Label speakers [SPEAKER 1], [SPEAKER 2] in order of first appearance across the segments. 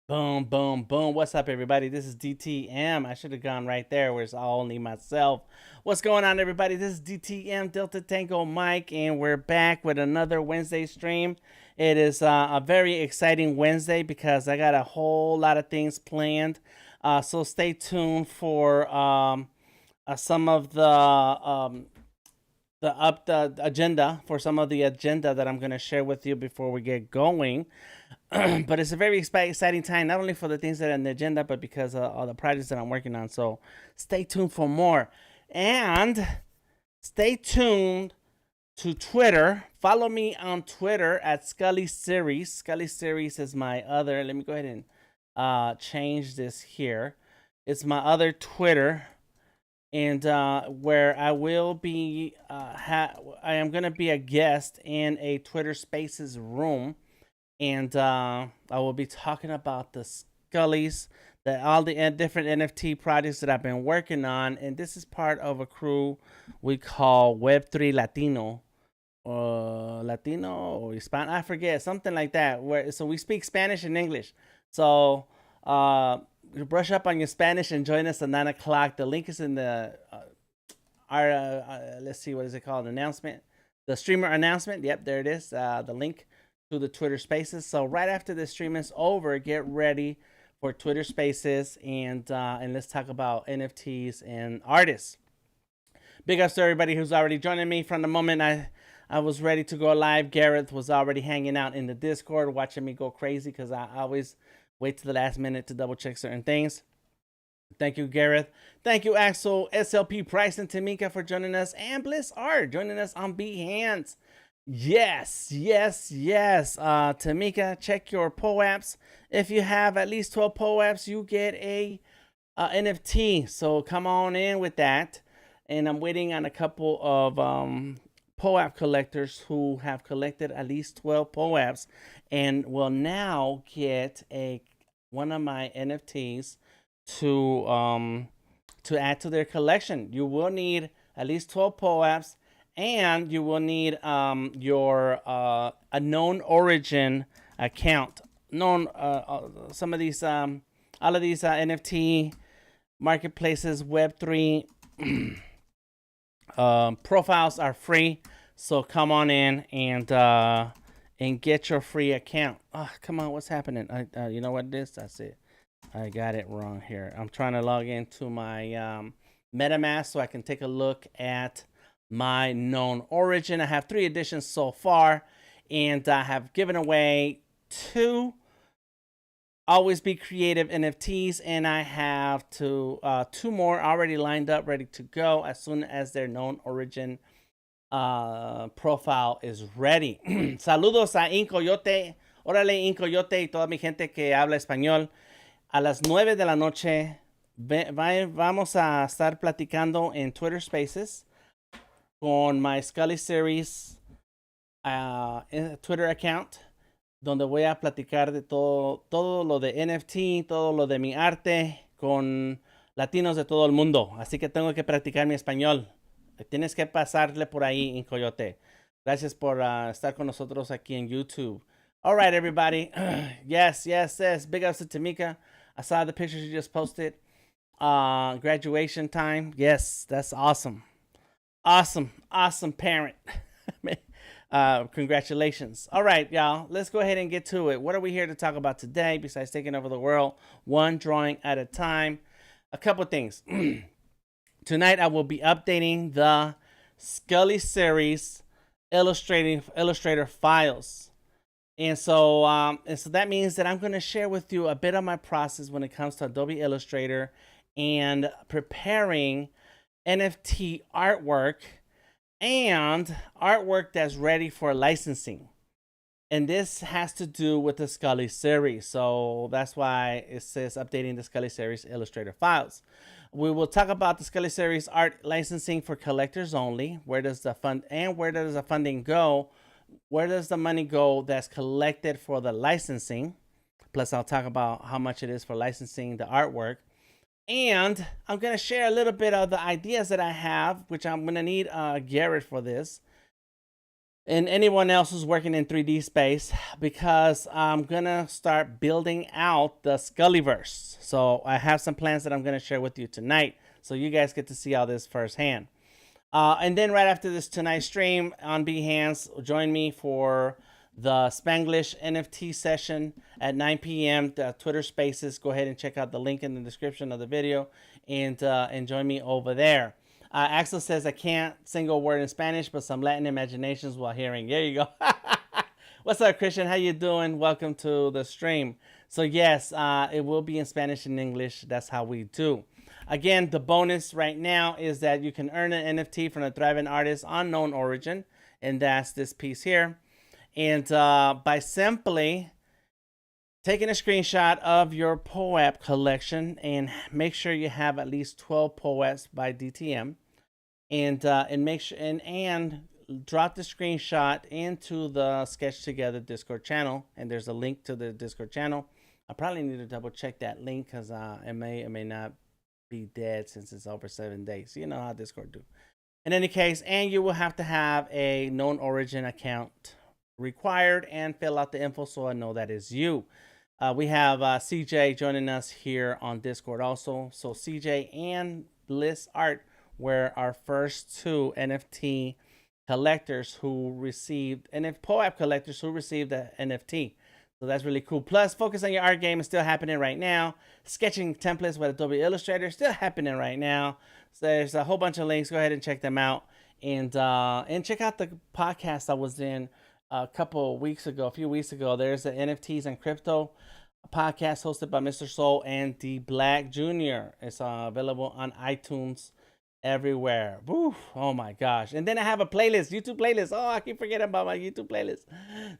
[SPEAKER 1] Boom, boom, boom. What's up, everybody? This is DTM. I should have gone right there where it's all only myself. What's going on, everybody? This is DTM Delta Tango Mike, and we're back with another Wednesday stream. It is a very exciting Wednesday because I got a whole lot of things planned. So stay tuned for some of the agenda for some of the agenda that I'm going to share with you before we get going. But it's a very exciting time, not only for the things that are on the agenda, but because of all the projects that I'm working on. So stay tuned for more. And stay tuned to Twitter. Follow me on Twitter at Skully Series. Skully Series is my other. Let me go ahead and change this here. It's my other Twitter, and where I will be, I am going to be a guest in a Twitter Spaces room, and I will be talking about the Skullies, all the different NFT projects that I've been working on, and this is part of a crew we call Web3 Latino, or Latino or Hispanic, I forget, something like that. So we speak Spanish and English. So brush up on your Spanish and join us at 9 o'clock. The link is in the our let's see, what is it called? Announcement, the streamer announcement. Yep, there it is. The link to the Twitter Spaces. So right after the stream is over, get ready for Twitter Spaces, and let's talk about NFTs and artists. Big ups to everybody who's already joining me from the moment I was ready to go live. Gareth was already hanging out in the Discord, watching me go crazy because I always wait to the last minute to double check certain things. Thank you, Gareth. Thank you, Axel, SLP Price, and Tamika for joining us, and Bliss Art joining us on Behance. Yes, yes, yes. Tamika, check your POAPs. If you have at least 12 POAPs, you get a NFT. So come on in with that. And I'm waiting on a couple of POAP collectors who have collected at least 12 POAPs and will now get one of my NFTs to add to their collection. You will need at least 12 POAPs, and you will need your a KnownOrigin account. Some of these all of these NFT marketplaces, Web3 profiles are free. So come on in and get your free account. Oh, come on, what's happening? You know what it is? That's it. I got it wrong here. I'm trying to log into my MetaMask so I can take a look at my KnownOrigin. I have 3 editions so far, and I have given away 2 Always Be Creative NFTs, and I have 2 more already lined up, ready to go as soon as their KnownOrigin profile is ready. Saludos a Incoyote. Órale, Incoyote y toda mi gente que habla español. A las 9 de la noche vamos a estar platicando en Twitter Spaces con my Skully Series Twitter account, donde voy a platicar de todo lo de NFT, todo lo de mi arte con latinos de todo el mundo. Así que tengo que practicar mi español. Tienes que pasarle por ahí, Incoyote. Gracias por estar con nosotros aquí en YouTube. All right, everybody. Yes. Big ups to Tamika. I saw the pictures you just posted. Graduation time. Yes, that's awesome. Awesome parent. Congratulations. All right, y'all. Let's go ahead and get to it. What are we here to talk about today besides taking over the world one drawing at a time? A couple things. Tonight I will be updating the Skully Series Illustrator files. And so that means that I'm going to share with you a bit of my process when it comes to Adobe Illustrator and preparing NFT artwork and artwork that's ready for licensing. And this has to do with the Skully Series. So that's why it says updating the Skully Series Illustrator files. We will talk about the Skully Series art licensing for collectors only. Where does the funding go? Where does the money go that's collected for the licensing? Plus, I'll talk about how much it is for licensing the artwork. And I'm going to share a little bit of the ideas that I have, which I'm going to need Garrett for this. and anyone else who's working in 3D space, because I'm gonna start building out the Skullyverse. So I have some plans that I'm gonna share with you tonight, so you guys get to see all this firsthand. And then right after this tonight's stream on Behance, join me for the Spanglish NFT session at 9 p.m. The Twitter Spaces. Go ahead and check out the link in the description of the video, and join me over there. Axel says I can't sing a word in Spanish, but some Latin imaginations while hearing. There you go. What's up, Christian? How you doing? Welcome to the stream. So yes, it will be in Spanish and English. That's how we do. Again, the bonus right now is that you can earn an NFT from a thriving artist on KnownOrigin, and that's this piece here. And by simply taking a screenshot of your POAP collection, and make sure you have at least 12 POAPs by DTM, and make sure and drop the screenshot into the Sketch Together Discord channel, and there's a link to the Discord channel. I probably need to double check that link, because it may not be dead since it's over 7 days. You know how Discord do. In any case, and you will have to have a KnownOrigin account required and fill out the info so I know that is you. We have CJ joining us here on Discord also. So CJ and Bliss Art were our first two NFT collectors who received, POAP collectors who received the NFT. So that's really cool. Plus, Focus on Your Art Game is still happening right now. Sketching templates with Adobe Illustrator is still happening right now. So there's a whole bunch of links. Go ahead and check them out. And check out the podcast I was in a few weeks ago. There's the NFTs and Crypto podcast hosted by Mr. Soul and D Black Jr. It's available on iTunes everywhere. Woo, oh my gosh. And then I have a playlist, YouTube playlist. Oh, I keep forgetting about my YouTube playlist.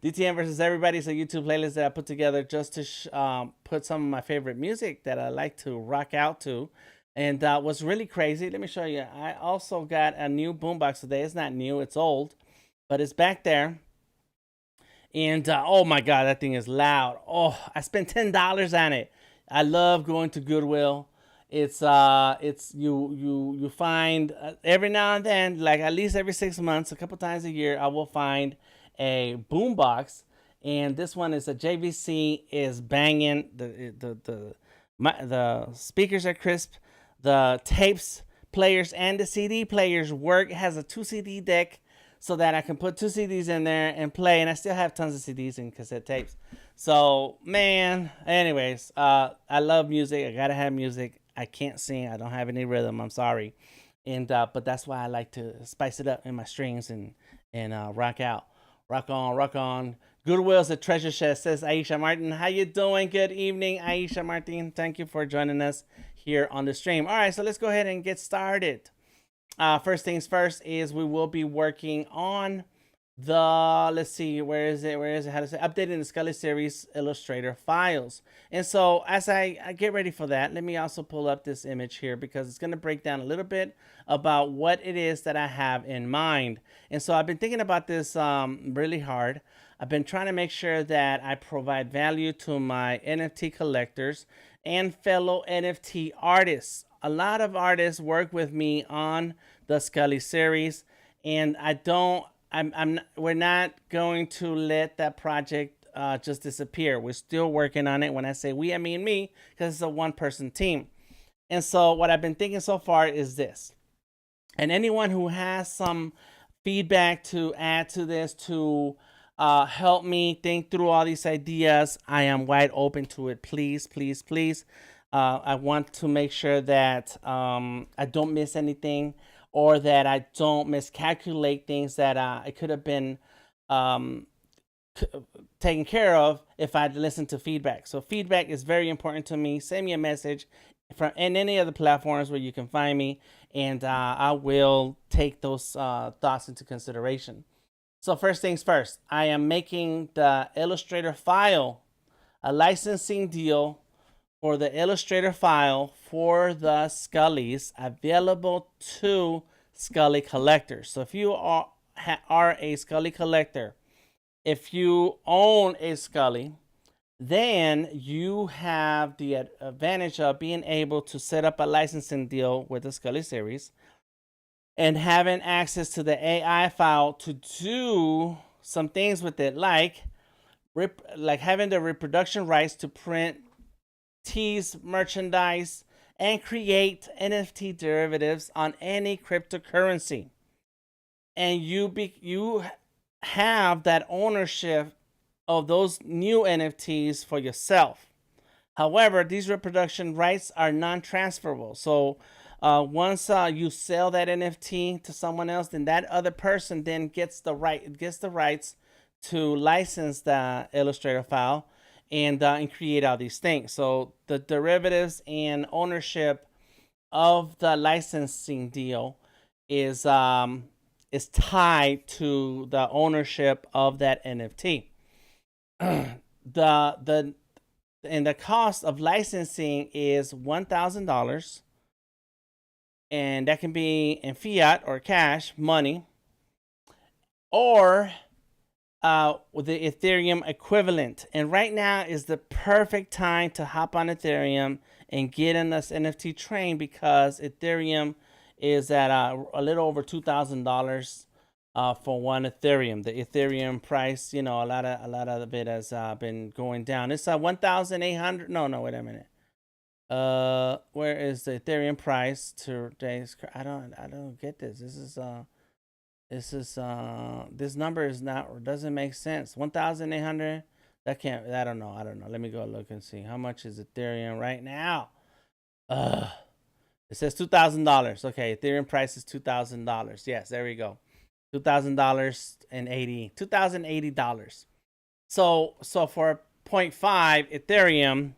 [SPEAKER 1] DTM versus Everybody is a YouTube playlist that I put together just to put some of my favorite music that I like to rock out to. And what's really crazy, let me show you. I also got a new boombox today. It's not new, it's old, but it's back there. And oh my God, that thing is loud. Oh, I spent $10 on it. I love going to Goodwill. It's you find every now and then, like at least every 6 months, a couple times a year, I will find a boombox, and this one is a JVC, is banging. The speakers are crisp, the tapes players and the CD players work. It has a 2 CD deck, so that I can put 2 CDs in there and play, and I still have tons of CDs and cassette tapes. So man, anyways, I love music. I gotta have music. I can't sing. I don't have any rhythm. I'm sorry. And but that's why I like to spice it up in my strings and rock out. Rock on, rock on. Goodwill's a treasure chest, says Aisha Martin. How you doing? Good evening, Aisha Martin. Thank you for joining us here on the stream. All right, so let's go ahead and get started. First things first is we will be working on the, let's see, where is it, how to say, updating the Skully series Illustrator files. And so as I get ready for that, let me also pull up this image here, because it's going to break down a little bit about what it is that I have in mind. And so I've been thinking about this really hard. I've been trying to make sure that I provide value to my NFT collectors and fellow NFT artists. A lot of artists work with me on the Skully series, and we're not going to let that project just disappear. We're still working on it. When I say we, I mean me, because it's a one-person team. And so what I've been thinking so far is this. And anyone who has some feedback to add to this, to help me think through all these ideas, I am wide open to it. Please, please, please. I want to make sure that I don't miss anything, or that I don't miscalculate things that it could have been taken care of if I'd listened to feedback. So feedback is very important to me. Send me a message from any other platforms where you can find me, and I will take those thoughts into consideration. So first things first, I am making the Illustrator file a licensing deal for the Illustrator file for the Skullys available to Skully collectors. So if you are a Skully collector, if you own a Skully, then you have the advantage of being able to set up a licensing deal with the Skully series. and having access to the AI file to do some things with it, like having the reproduction rights to print tease merchandise and create NFT derivatives on any cryptocurrency. And you have that ownership of those new NFTs for yourself. However, these reproduction rights are non-transferable. So once you sell that NFT to someone else, then that other person then gets the rights to license the Illustrator file and create all these things. So the derivatives and ownership of the licensing deal is tied to the ownership of that NFT. the cost of licensing is $1,000, and that can be in fiat or cash money, or with the Ethereum equivalent. And right now is the perfect time to hop on Ethereum and get in this NFT train, because Ethereum is at a little over $2,000 for one Ethereum. The Ethereum price, a lot of it has been going down. It's 1,800. No, wait a minute. Where is the Ethereum price today's? I don't get this. This number is not, doesn't make sense. 1,800. That can't. I don't know. Let me go look and see how much is Ethereum right now. It says $2,000. Okay, Ethereum price is $2,000. Yes, there we go. $2,080. So for 0.5 Ethereum,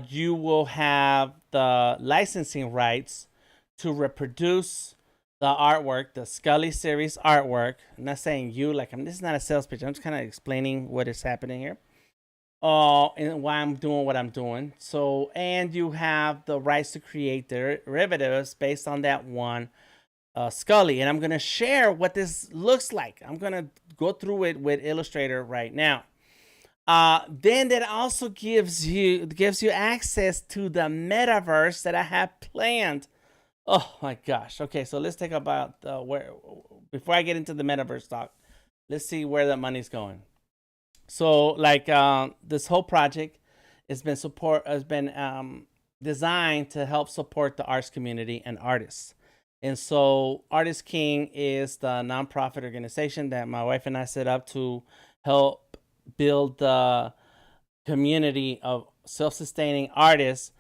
[SPEAKER 1] you will have the licensing rights to reproduce the artwork, the Skully series artwork. I'm not saying you, this is not a sales pitch. I'm just kind of explaining what is happening here. And why I'm doing what I'm doing. So, and you have the rights to create derivatives based on that one Skully. And I'm going to share what this looks like. I'm going to go through it with Illustrator right now. Then that also gives you access to the metaverse that I have planned. Oh my gosh. Okay, so let's take about before I get into the metaverse talk, let's see where the money's going. So this whole project has been designed to help support the arts community and artists. And so Artist King is the nonprofit organization that my wife and I set up to help build the community of self-sustaining artists,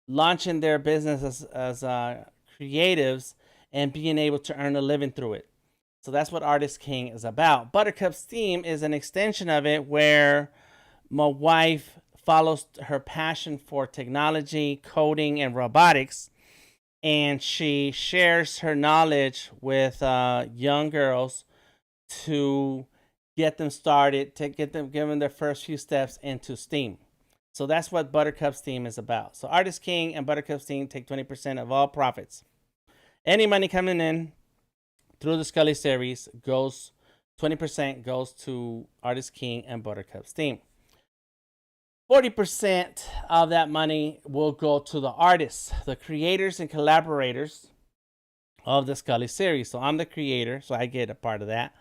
[SPEAKER 1] launching their business as creatives and being able to earn a living through it. So that's what Artist King is about. Buttercup's theme is an extension of it, where my wife follows her passion for technology, coding, and robotics, and she shares her knowledge with young girls to get them started, to give them their first few steps into STEAM. So that's what Buttercup's theme is about. So Artist King and Buttercup's theme take 20% of all profits. Any money coming in through the Skully series 20% goes to Artist King and Buttercup's theme. 40% of that money will go to the artists, the creators and collaborators of the Skully series. So I'm the creator, so I get a part of that.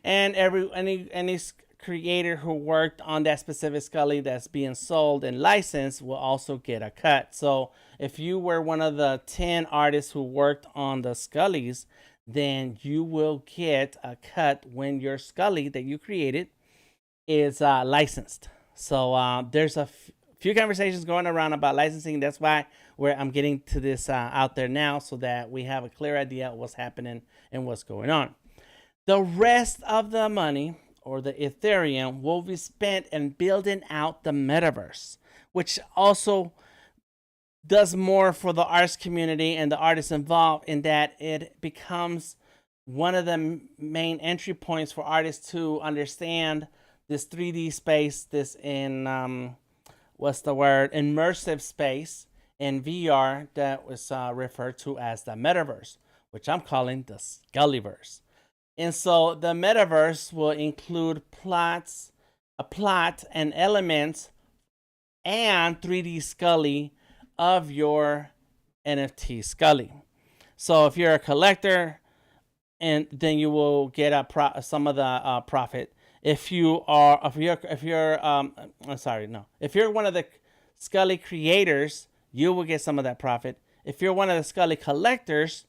[SPEAKER 1] And any creator who worked on that specific Skully that's being sold and licensed will also get a cut. So if you were one of the 10 artists who worked on the Skullys, then you will get a cut when your Skully that you created is licensed. So there's a few conversations going around about licensing. That's why I'm getting to this out there now, so that we have a clear idea of what's happening and what's going on. The rest of the money, or the Ethereum, will be spent in building out the metaverse, which also does more for the arts community and the artists involved, in that it becomes one of the main entry points for artists to understand this 3D space, this immersive space in VR that was referred to as the metaverse, which I'm calling the Skullyverse. And so the metaverse will include a plot and elements and 3D Skully of your NFT Skully. So if you're a collector, and then you will get some of the profit. If you're I'm sorry, no. If you're one of the Skully creators, you will get some of that profit. If you're one of the Skully collectors,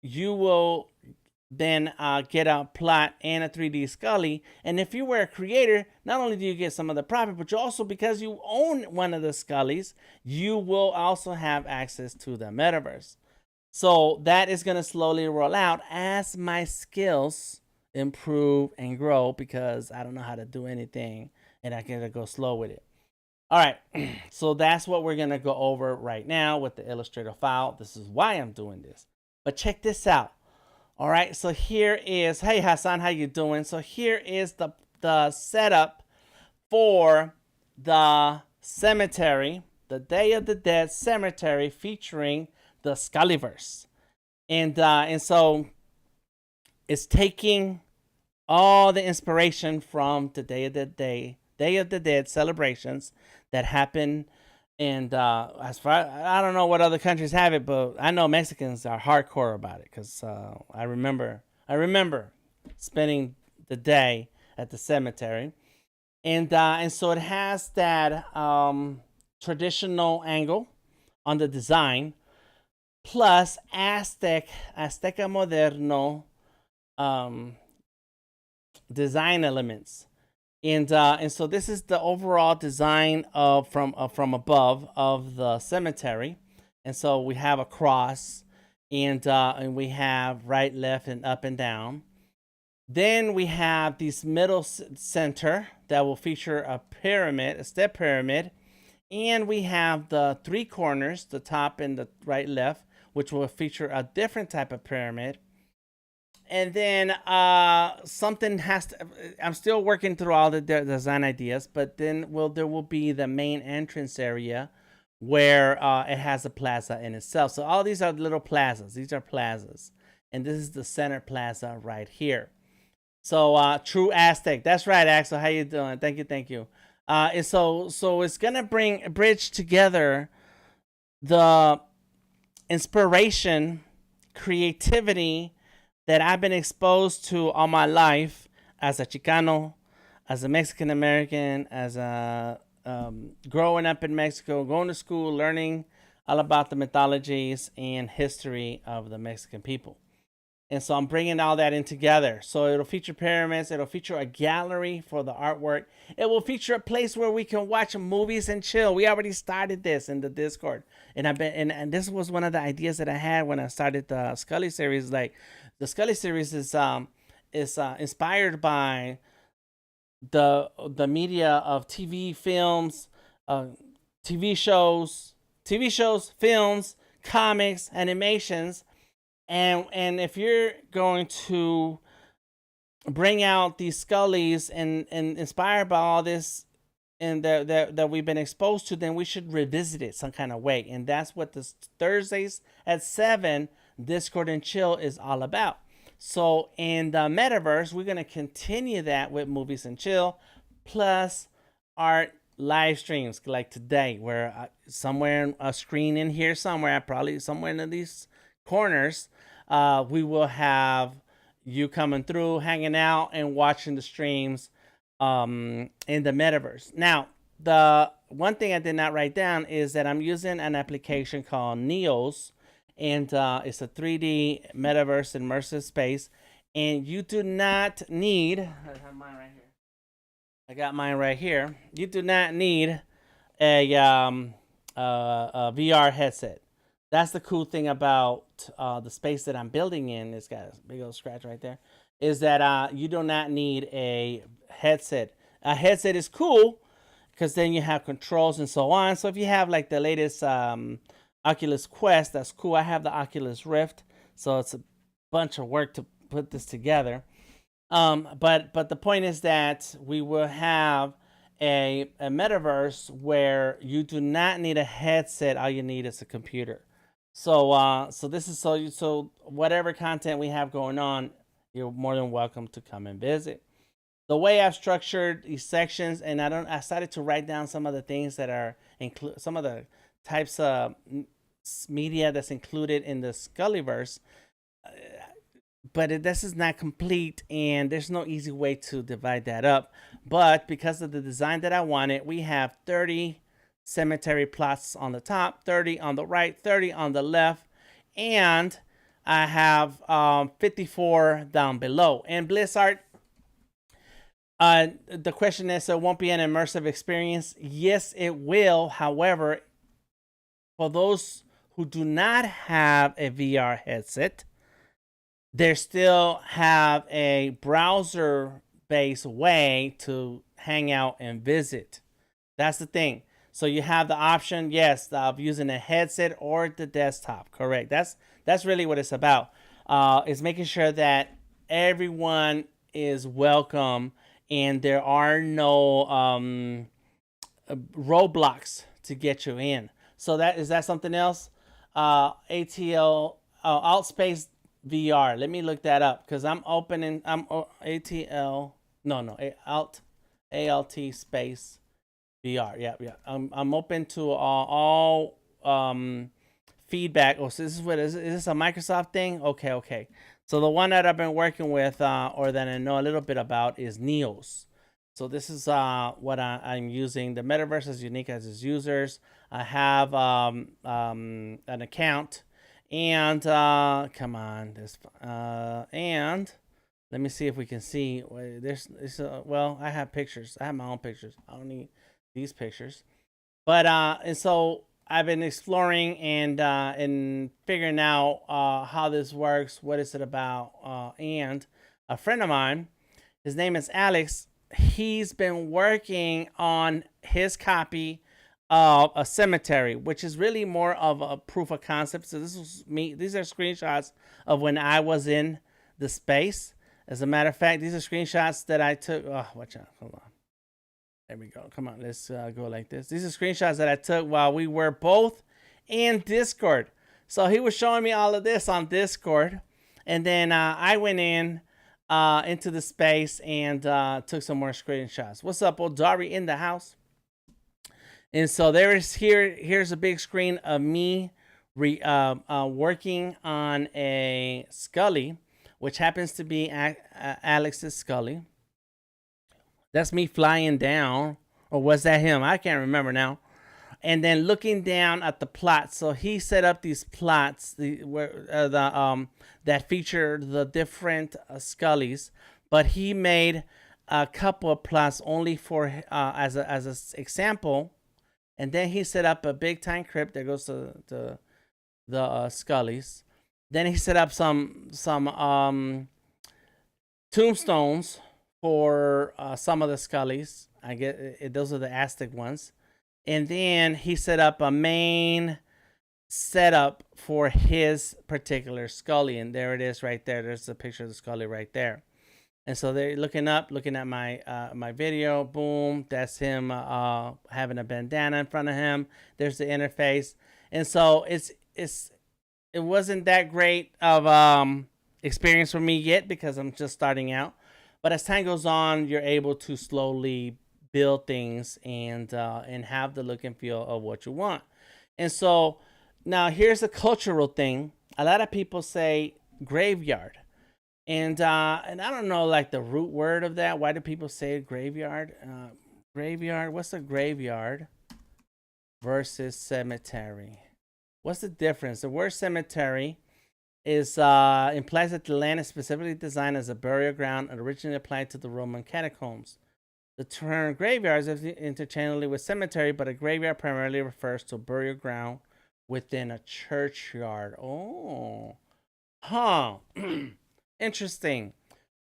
[SPEAKER 1] you will then get a plot and a 3D Skully. And if you were a creator, not only do you get some of the profit, but you also, because you own one of the Skullys, you will also have access to the metaverse. So that is going to slowly roll out as my skills improve and grow, because I don't know how to do anything and I gotta go slow with it. All right, so that's what we're gonna go over right now with the Illustrator file. This is why I'm doing this. But check this out. All right, so here is, hey Hassan, how you doing? So here is the setup for the cemetery, the Day of the Dead cemetery, featuring the Skullyverse. And so it's taking all the inspiration from the Day of the Dead celebrations that happen. And as far, I don't know what other countries have it, but I know Mexicans are hardcore about it, because I remember spending the day at the cemetery, and so it has that traditional angle on the design, plus Azteca Moderno design elements. And so this is the overall design of from above of the cemetery. And so we have a cross, and we have right, left, and up and down. Then we have this middle center that will feature a pyramid, a step pyramid. And we have the three corners, the top and the right, left, which will feature a different type of pyramid. And then something has to, I'm still working through all the design ideas, but then there will be the main entrance area where it has a plaza in itself. So all these are little plazas. These are plazas. And this is the center plaza right here. So true Aztec. That's right, Axel. How you doing? Thank you. And so it's going to bridge together the inspiration, creativity that I've been exposed to all my life as a Chicano, as a Mexican American, as a growing up in Mexico, going to school, learning all about the mythologies and history of the Mexican people. And so I'm bringing all that in together. So it'll feature pyramids. It'll feature a gallery for the artwork. It will feature a place where we can watch movies and chill. We already started this in the Discord, and and this was one of the ideas that I had when I started the Skully series. Like, the Skully series is inspired by the media of TV, films, TV shows, films, comics, animations. And if you're going to bring out these Skullys and inspired by all this and that we've been exposed to, then we should revisit it some kind of way. And that's what this Thursdays at 7 Discord and Chill is all about. So in the metaverse, we're going to continue that with movies and chill, plus art live streams like today, where somewhere a screen in here somewhere, probably somewhere in these corners, we will have you coming through, hanging out, and watching the streams in the metaverse. Now, the one thing I did not write down is that I'm using an application called Neos, and it's a 3D metaverse immersive space, and you do not need, I have mine right here. I got mine right here. You do not need a VR headset. That's the cool thing about the space that I'm building in. It's got a big old scratch right there. Is that you do not need a headset. A headset is cool because then you have controls and so on. So if you have like the latest Oculus Quest, that's cool. I have the Oculus Rift, so it's a bunch of work to put this together. But the point is that we will have a metaverse where you do not need a headset. All you need is a computer. So this is so whatever content we have going on, you're more than welcome to come and visit. The way I've structured these sections, and I started to write down some of the things that are some of the types of media that's included in the Skullyverse. this is not complete, and there's no easy way to divide that up. But because of the design that I wanted, we have 30 cemetery plots on the top, 30 on the right, 30 on the left, and I have 54 down below. And Blizzard, the question is, so it won't be an immersive experience. Yes, it will. However, for those who do not have a VR headset, they still have a browser-based way to hang out and visit. That's the thing. So you have the option, yes, of using a headset or the desktop. Correct. That's really what it's about. It's making sure that everyone is welcome and there are no roadblocks to get you in. So is that something else? ATL Outspace VR. Let me look that up because I'm opening. I'm ATL. No, ALT space VR. Yeah. I'm open to all feedback. Oh, so this is what is this a Microsoft thing? Okay. So the one that I've been working with, or that I know a little bit about, is Neos. So this is what I'm using. The metaverse is unique as its users. I have an account, and come on, this and let me see if we can see. Well, I have pictures. I have my own pictures. I don't need these pictures, but and so I've been exploring and figuring out how this works. What is it about? And a friend of mine, his name is Alex. He's been working on his copy of a cemetery, which is really more of a proof of concept. So this is me. These are screenshots of when I was in the space. As a matter of fact, these are screenshots that I took. Oh, watch out. Hold on. There we go. Come on. Let's go like this. These are screenshots that I took while we were both in Discord. So he was showing me all of this on Discord. And then I went in into the space and took some more screenshots. What's up, Odari in the house? And so here's a big screen of me working on a Skully, which happens to be Alex's Skully. That's me flying down, or was that him? I can't remember now. And then looking down at the plots. So he set up these plots that feature the different Skullys, but he made a couple of plots only for as an example. And then he set up a big time crypt. There goes the Skullys. Then he set up some tombstones for some of the Skullys. I get those are the Aztec ones. And then he set up a main setup for his particular Skully. And there it is right there. There's a picture of the Skully right there. And so they're looking at my my video. Boom, that's him having a bandana in front of him. There's the interface. And so it wasn't that great of experience for me yet because I'm just starting out. But as time goes on, you're able to slowly build things and have the look and feel of what you want. And so now here's a cultural thing. A lot of people say graveyard. And I don't know like the root word of that. Why do people say graveyard? Graveyard. What's a graveyard versus cemetery? What's the difference? The word cemetery is implies that the land is specifically designed as a burial ground and originally applied to the Roman catacombs. The term graveyard is interchangeably with cemetery, but a graveyard primarily refers to a burial ground within a churchyard. Oh, huh. Interesting.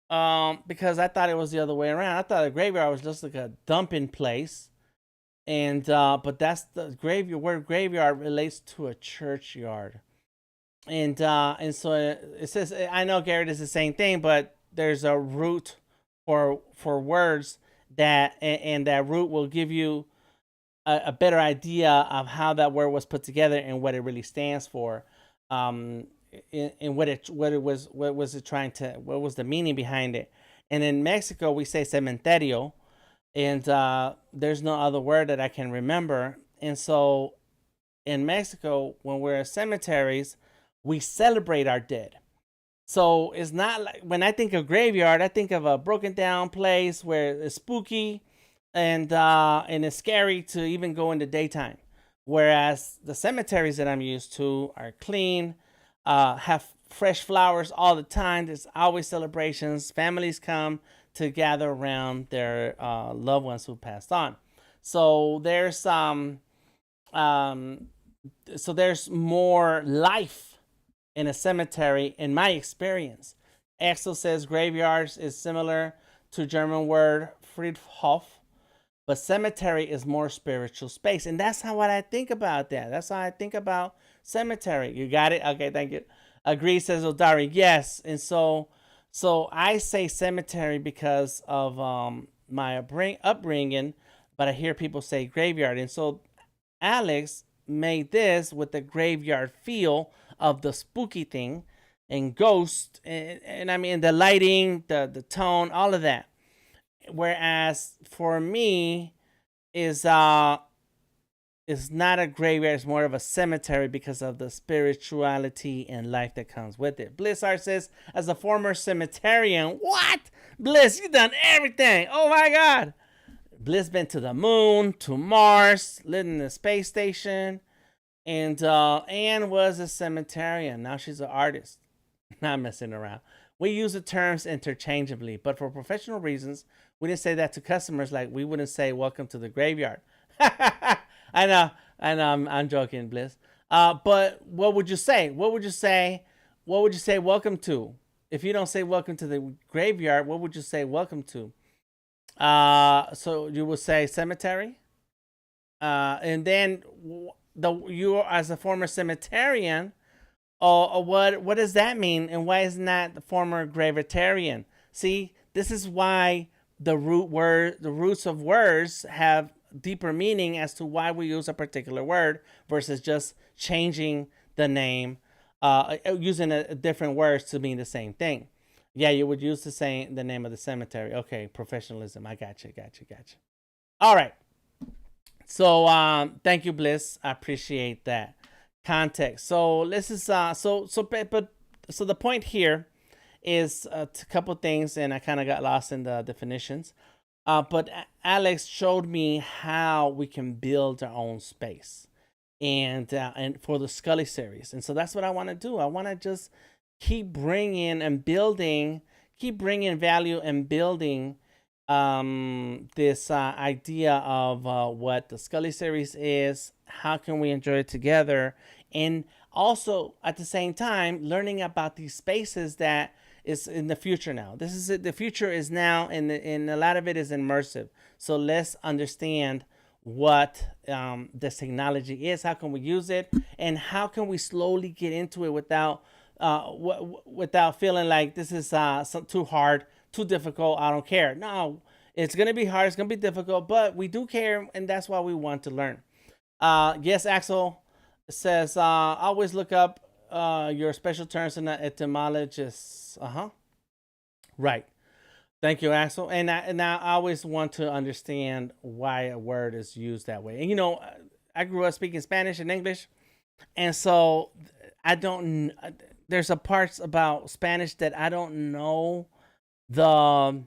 [SPEAKER 1] Because I thought it was the other way around. I thought a graveyard was just like a dumping place, and but that's the graveyard. Word graveyard relates to a churchyard, and so it says. I know Garrett is the same thing, but there's a root for words that, and that root will give you a better idea of how that word was put together and what it really stands for. And what was the meaning behind it. And in Mexico we say cementerio, and there's no other word that I can remember. And so in Mexico, when we're at cemeteries, we celebrate our dead. So it's not like when I think of graveyard, I think of a broken down place where it's spooky and it's scary to even go in the daytime. Whereas the cemeteries that I'm used to are clean, have fresh flowers all the time. There's always celebrations. Families come to gather around their loved ones who passed on. So um, there's more life in a cemetery, in my experience. Axel says graveyards is similar to German word Friedhof, but cemetery is more spiritual space. And that's how what I think about that. That's how I think about cemetery. You got it? Okay, thank you. Agree, says Odari. Yes. And so I say cemetery because of my upbringing, but I hear people say graveyard. And so Alex made this with the graveyard feel of the spooky thing and ghost and I mean the lighting, the tone, all of that. Whereas for me is not a graveyard, it's more of a cemetery because of the spirituality and life that comes with it. Blizzard says, as a former cemeterian, what? Bliss, you done everything. Oh my god. Bliss been to the moon, to Mars, lived in the space station, and Anne was a cemeterian. Now she's an artist. Not messing around. We use the terms interchangeably, but for professional reasons, we didn't say that to customers like we wouldn't say welcome to the graveyard. I know, I'm joking, Bliss. But what would you say? What would you say welcome to? If you don't say welcome to the graveyard, what would you say welcome to? So you would say cemetery. And then you as a former cemeterian, what does that mean? And why isn't that the former gravetarian? See, this is why the roots of words have deeper meaning as to why we use a particular word versus just changing the name, using a different words to mean the same thing. Yeah, you would use the name of the cemetery. Okay, professionalism. I got you. All right. So thank you, Bliss. I appreciate that context. So this is so the point here is a couple things, and I kind of got lost in the definitions. But Alex showed me how we can build our own space, and for the Skully series, and so that's what I want to do. I want to just keep bringing value and building this idea of what the Skully series is. How can we enjoy it together, and also at the same time learning about these spaces that is in the future now. This is it. The future is now, and a lot of it is immersive. So let's understand what this technology is. How can we use it, and how can we slowly get into it without feeling like this is too hard, too difficult. I don't care. No, it's gonna be hard. It's gonna be difficult, but we do care, and that's why we want to learn. Yes, Axel says always look up your special terms and etymologists. Right. Thank you, Axel. And I always want to understand why a word is used that way. And I grew up speaking Spanish and English, and so I don't. There's a parts about Spanish that I don't know the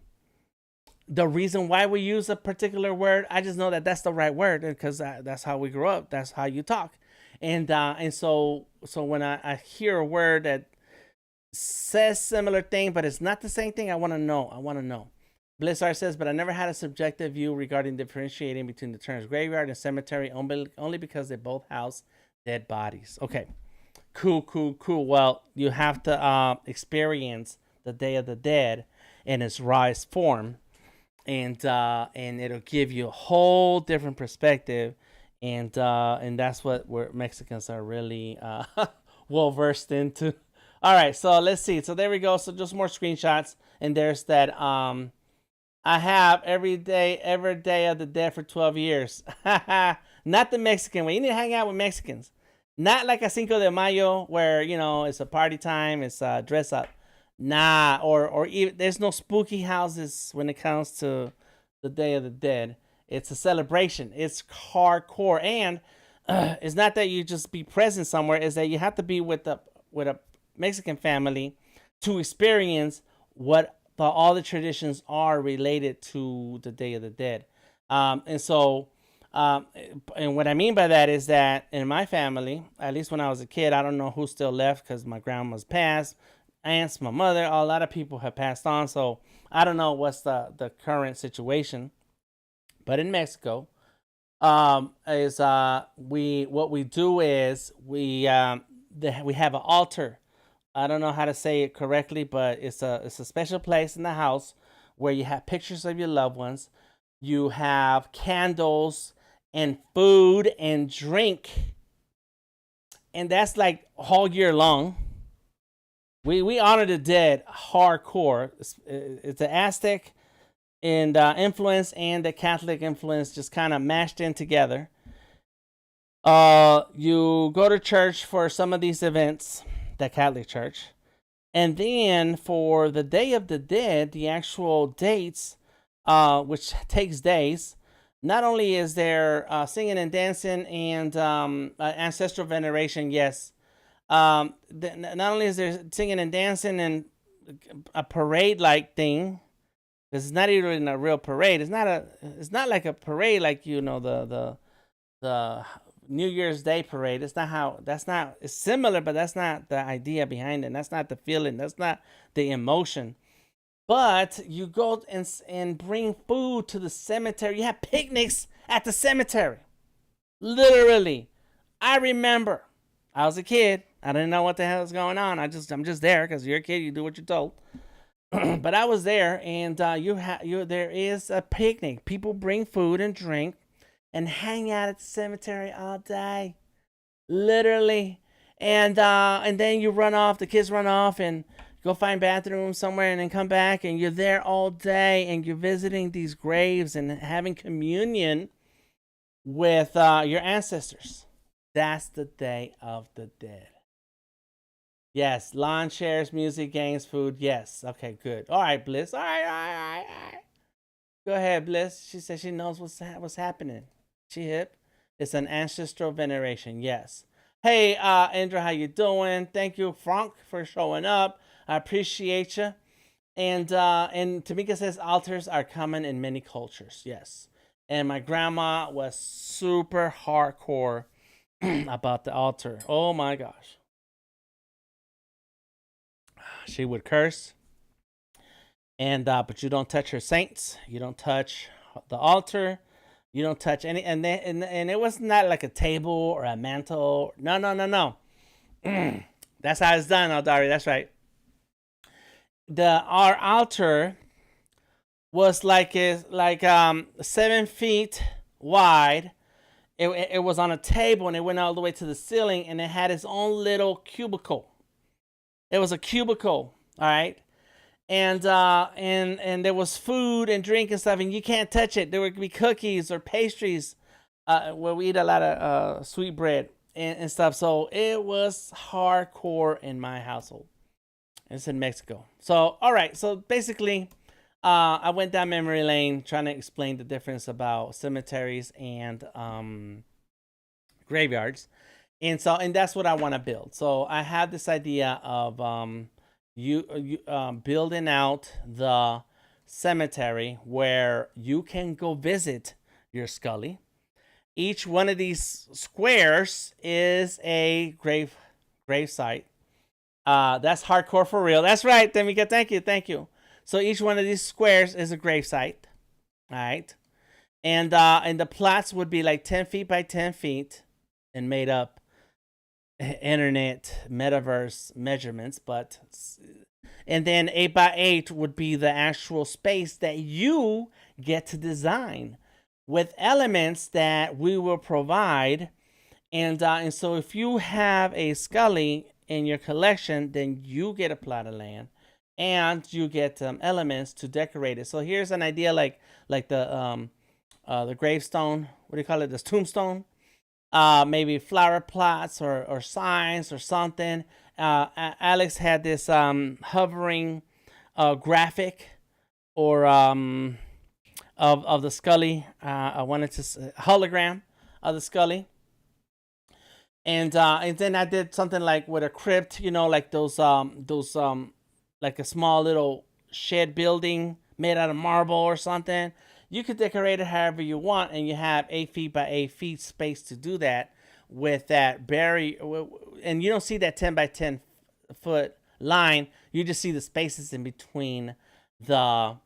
[SPEAKER 1] reason why we use a particular word. I just know that that's the right word because that's how we grew up. That's how you talk. And so when I hear a word that says similar thing, but it's not the same thing, I want to know. Blizzard says, but I never had a subjective view regarding differentiating between the terms graveyard and cemetery only because they both house dead bodies. Okay, cool. Well, you have to experience the Day of the Dead in its rawest form, and it'll give you a whole different perspective. And that's what Mexicans are really well versed into. All right, so let's see. So there we go. So just more screenshots, and there's that. I have every day of the dead for 12 years. Not the Mexican way. You need to hang out with Mexicans. Not like a Cinco de Mayo where it's a party time. It's dress up. Nah, or even there's no spooky houses when it comes to the Day of the Dead. It's a celebration. It's hardcore, and it's not that you just be present somewhere. It's that you have to be with a Mexican family to experience what all the traditions are related to the Day of the Dead. And so, and what I mean by that is that in my family, at least when I was a kid, I don't know who still left because my grandma's passed, aunts, my mother, a lot of people have passed on. So I don't know what's the current situation. But in Mexico, is what we do is we have an altar. I don't know how to say it correctly, but it's a special place in the house where you have pictures of your loved ones. You have candles and food and drink, and that's like all year long. We honor the dead hardcore. It's the Aztec and influence and the Catholic influence just kind of mashed in together. You go to church for some of these events, the Catholic Church, and then for the Day of the Dead, the actual dates, which takes days. Not only is there singing and dancing and ancestral veneration, yes. Not only is there singing and dancing and a parade-like thing. It's not even a real parade. It's not like a parade like the New Year's Day parade. It's similar, but that's not the idea behind it. That's not the feeling. That's not the emotion. But you go and bring food to the cemetery. You have picnics at the cemetery. Literally. I remember I was a kid. I didn't know what the hell was going on. I'm just there because you're a kid. You do what you're told. But I was there, and there is a picnic. People bring food and drink and hang out at the cemetery all day, literally. And then you run off. The kids run off and go find bathrooms somewhere, and then come back, and you're there all day, and you're visiting these graves and having communion with your ancestors. That's the Day of the Dead. Yes, lawn chairs, music, games, food. Yes. Okay, good. All right, Bliss. All right. Go ahead, Bliss. She says she knows what's happening. She hip. It's an ancestral veneration. Yes. Hey, Andrew, how you doing? Thank you, Frank, for showing up. I appreciate you. And Tamika says altars are common in many cultures. Yes. And my grandma was super hardcore about the altar. Oh my gosh. She would curse, and but you don't touch her saints. You don't touch the altar. You don't touch any, and it was not like a table or a mantle. No. That's how it's done, Aldari. That's right. Our altar was like 7 feet wide. It was on a table, and it went all the way to the ceiling, and it had its own little cubicle. It was a cubicle, all right, and there was food and drink and stuff, and you can't touch it. There would be cookies or pastries, where we eat a lot of sweet bread and stuff. So it was hardcore in my household. It's in Mexico. So all right, so basically, I went down memory lane trying to explain the difference about cemeteries and graveyards. And that's what I want to build. So I have this idea of building out the cemetery where you can go visit your Skully. Each one of these squares is a grave site. That's hardcore for real. That's right, Demika. Thank you. So each one of these squares is a grave site. All right. And the plots would be like 10 feet by 10 feet and made up internet metaverse measurements, and then 8 by 8 would be the actual space that you get to design with elements that we will provide. And so if you have a Skully in your collection, then you get a plot of land and you get elements to decorate it. So here's an idea like the gravestone. What do you call it? The tombstone. Maybe flower plots or signs or something. Alex had this hovering graphic or of the Skully. I wanted to hologram of the Skully. And then I did something like with a crypt, like those like a small little shed building made out of marble or something. You could decorate it however you want, and you have 8 feet by 8 feet space to do that with that barrier. And you don't see that 10 by 10 foot line. You just see the spaces in between the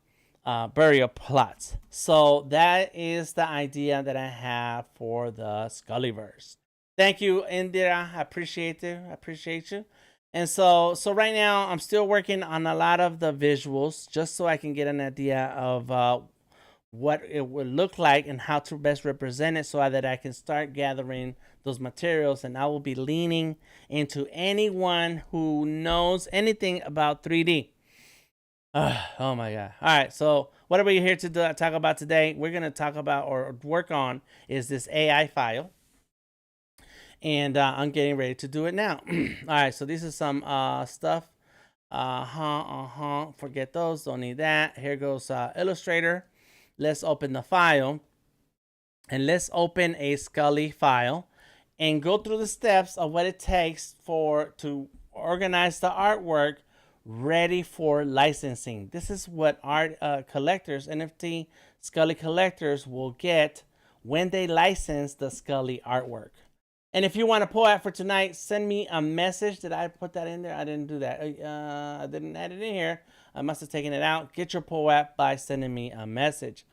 [SPEAKER 1] burial plots. So that is the idea that I have for the Skullyverse. Thank you, Indira. I appreciate it. I appreciate you. And so right now I'm still working on a lot of the visuals just so I can get an idea of what it would look like and how to best represent it so that I can start gathering those materials. And I will be leaning into anyone who knows anything about 3D. Oh my God. All right. So what are we here to talk about today? We're going to talk about or work on is this AI file. And I'm getting ready to do it now. All right. So this is some stuff. Forget those. Don't need that. Here goes Illustrator. Let's open the file. And let's open a Skully file and go through the steps of what it takes to organize the artwork ready for licensing. This is what art collectors, NFT Skully collectors will get when they license the Skully artwork. And if you want a POAP for tonight, send me a message. Did I put that in there? I didn't do that. I didn't add it in here. I must have taken it out. Get your POAP by sending me a message.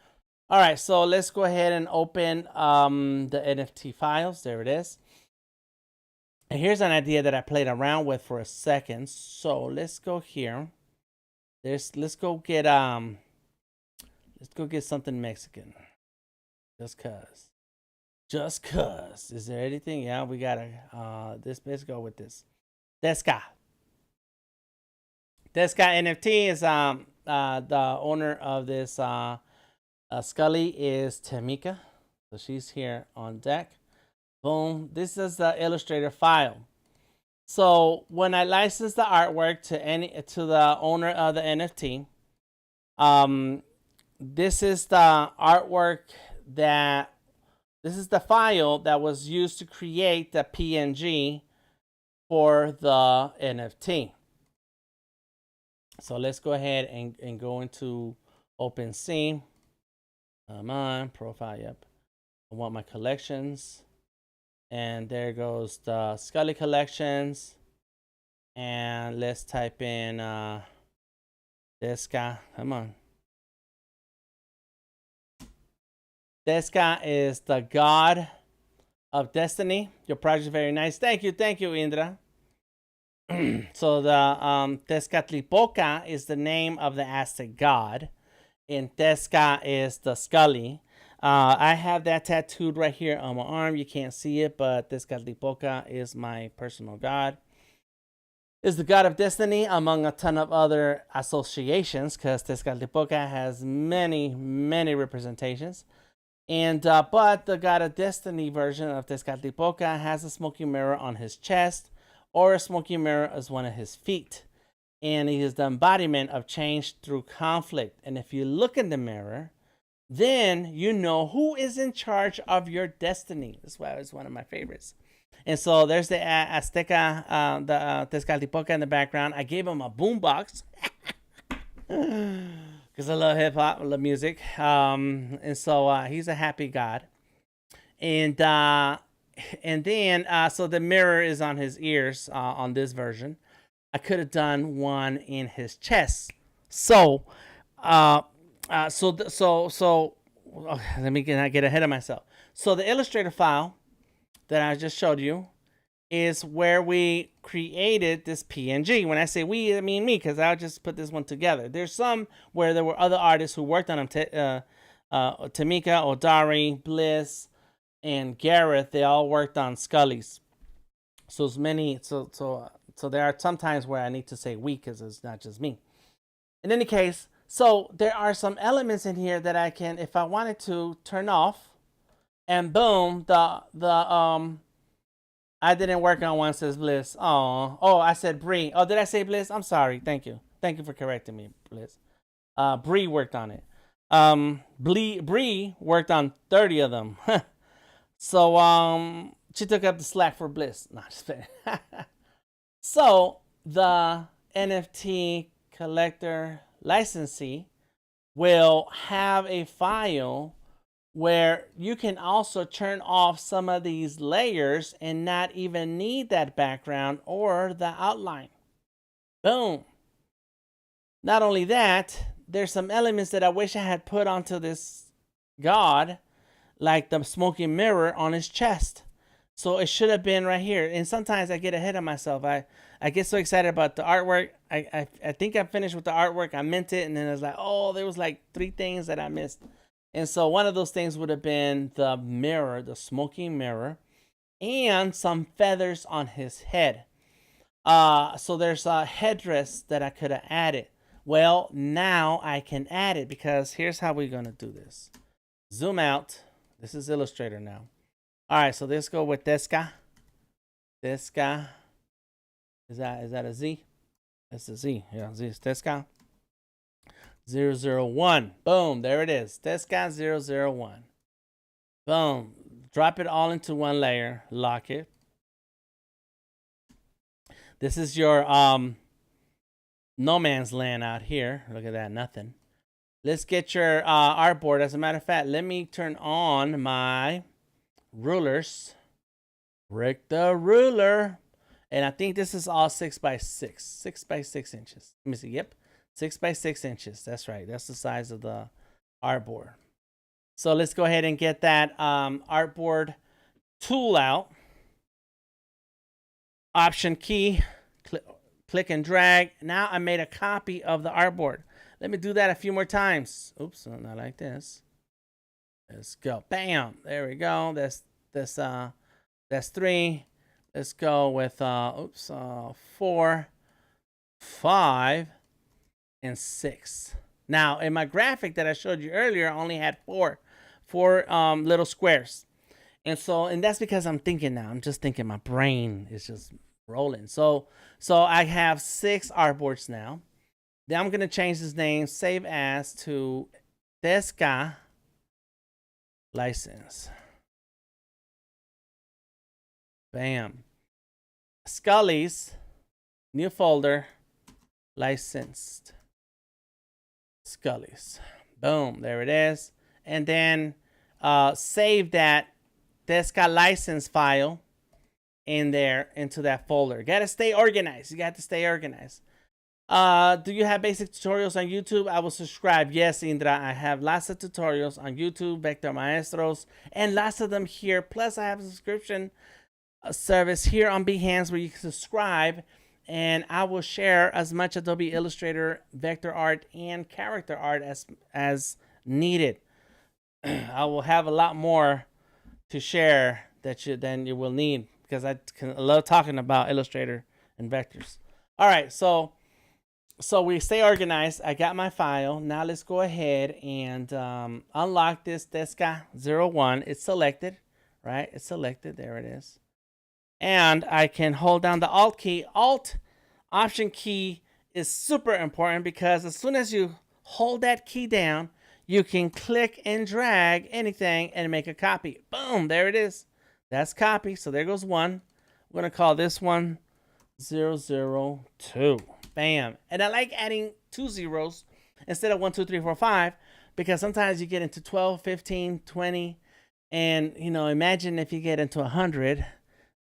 [SPEAKER 1] All right, so let's go ahead and open the NFT files. There it is. And here's an idea that I played around with for a second. So let's go here. Let's go get something Mexican. Just cause. Is there anything? Yeah, we gotta let's go with this. Desca NFT is the owner of this Skully is Tamika. So she's here on deck. Boom. This is the Illustrator file. So when I license the artwork to the owner of the NFT, this is the artwork this is the file that was used to create the PNG for the NFT. So let's go ahead and go into OpenSea. Come on, profile, yep. I want my collections. And there goes the Skully collections. And let's type in this guy. Come on. This guy is the god of destiny. Your project is very nice. Thank you, Indra. So the Tezcatlipoca is the name of the Aztec god. And Tezca is the Skully. I have that tattooed right here on my arm. You can't see it, but Tezcatlipoca is my personal god. Is the god of destiny among a ton of other associations, because Tezcatlipoca has many, many representations. And but the god of destiny version of Tezcatlipoca has a smoky mirror on his chest, or a smoky mirror as one of his feet. And he is the embodiment of change through conflict. And if you look in the mirror, then you know who is in charge of your destiny. That's why it was one of my favorites. And so there's the Azteca, the Tezcatlipoca in the background. I gave him a boombox because I love hip hop, I love music. And so he's a happy god. And then so the mirror is on his ears on this version. I could have done one in his chest. So let me not get ahead of myself. So the Illustrator file that I just showed you is where we created this PNG. When I say we, I mean me, because I'll just put this one together. There's some where there were other artists who worked on them. Tamika, Odari, Bliss, and Gareth. They all worked on Skully's. So it's many. So there are some times where I need to say we, because it's not just me. In any case, so there are some elements in here that I can, if I wanted to, turn off, and boom, I didn't work on one, says Bliss. Oh, I said Bree. Oh, did I say Bliss? I'm sorry. Thank you for correcting me, Bliss. Bree worked on it. Bree worked on 30 of them. So she took up the slack for Bliss. No, just kidding. So the NFT collector licensee will have a file where you can also turn off some of these layers and not even need that background or the outline. Boom. Not only that, there's some elements that I wish I had put onto this god, like the smoking mirror on his chest. So it should have been right here. And sometimes I get ahead of myself. I get so excited about the artwork. I think I finished with the artwork. I meant it, and then I was like, oh, there was like 3 things that I missed. And so one of those things would have been the mirror, the smoking mirror, and some feathers on his head. So there's a headdress that I could have added. Well, now I can add it because here's how we're going to do this. Zoom out. This is Illustrator now. All right, so let's go with this guy. This guy. Is that a Z? That's a Z. Yeah, Z is this guy. 001. Boom, there it is. This guy 001. Boom. Drop it all into one layer. Lock it. This is your no man's land out here. Look at that, nothing. Let's get your artboard. As a matter of fact, let me turn on my rulers. Break the ruler. And I think this is all 6 by 6. 6 by 6 inches. Let me see. Yep. 6 by 6 inches. That's right. That's the size of the artboard. So let's go ahead and get that artboard tool out. Option key. Click and drag. Now I made a copy of the artboard. Let me do that a few more times. Oops, not like this. Let's go. Bam. There we go. That's 3. Let's go with 4, 5, and 6. Now, in my graphic that I showed you earlier, I only had four little squares. And that's because I'm thinking now. I'm just thinking, my brain is just rolling. So I have 6 artboards now. Then I'm going to change this name, save as, to Desca license. Bam. Skully's new folder, licensed. Skully's. Boom, there it is. And then save that Desca license file in there into that folder. Gotta stay organized. You got to stay organized. Do you have basic tutorials on YouTube? I will subscribe. Yes, Indra, I have lots of tutorials on YouTube, Vector Maestros, and lots of them here. Plus, I have a subscription service here on Behance where you can subscribe, and I will share as much Adobe Illustrator, vector art, and character art as needed. I will have a lot more to share than you will need, because I love talking about Illustrator and vectors. All right, so we stay organized. I got my file. Now let's go ahead and unlock this Desca 01. It's selected, right? It's selected. There it is. And I can hold down the Alt key. Alt Option key is super important, because as soon as you hold that key down, you can click and drag anything and make a copy. Boom, there it is. That's copy. So there goes 1. We're going to call this one 002. Bam. And I like adding 2 zeros instead of 1, 2, 3, 4, 5, because sometimes you get into 12, 15, 20. And, you know, imagine if you get into 100,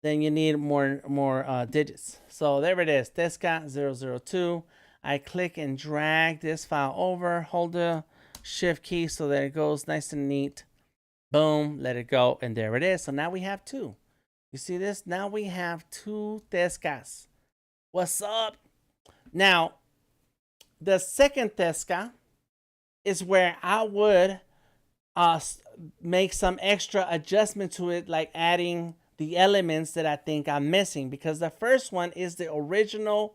[SPEAKER 1] then you need more digits. So there it is, Desca 002. I click and drag this file over, hold the Shift key so that it goes nice and neat. Boom, let it go, and there it is. So now we have 2. You see this? Now we have 2 Descas. What's up? Now, the second Desca is where I would make some extra adjustment to it, like adding the elements that I think I'm missing, because the first one is the original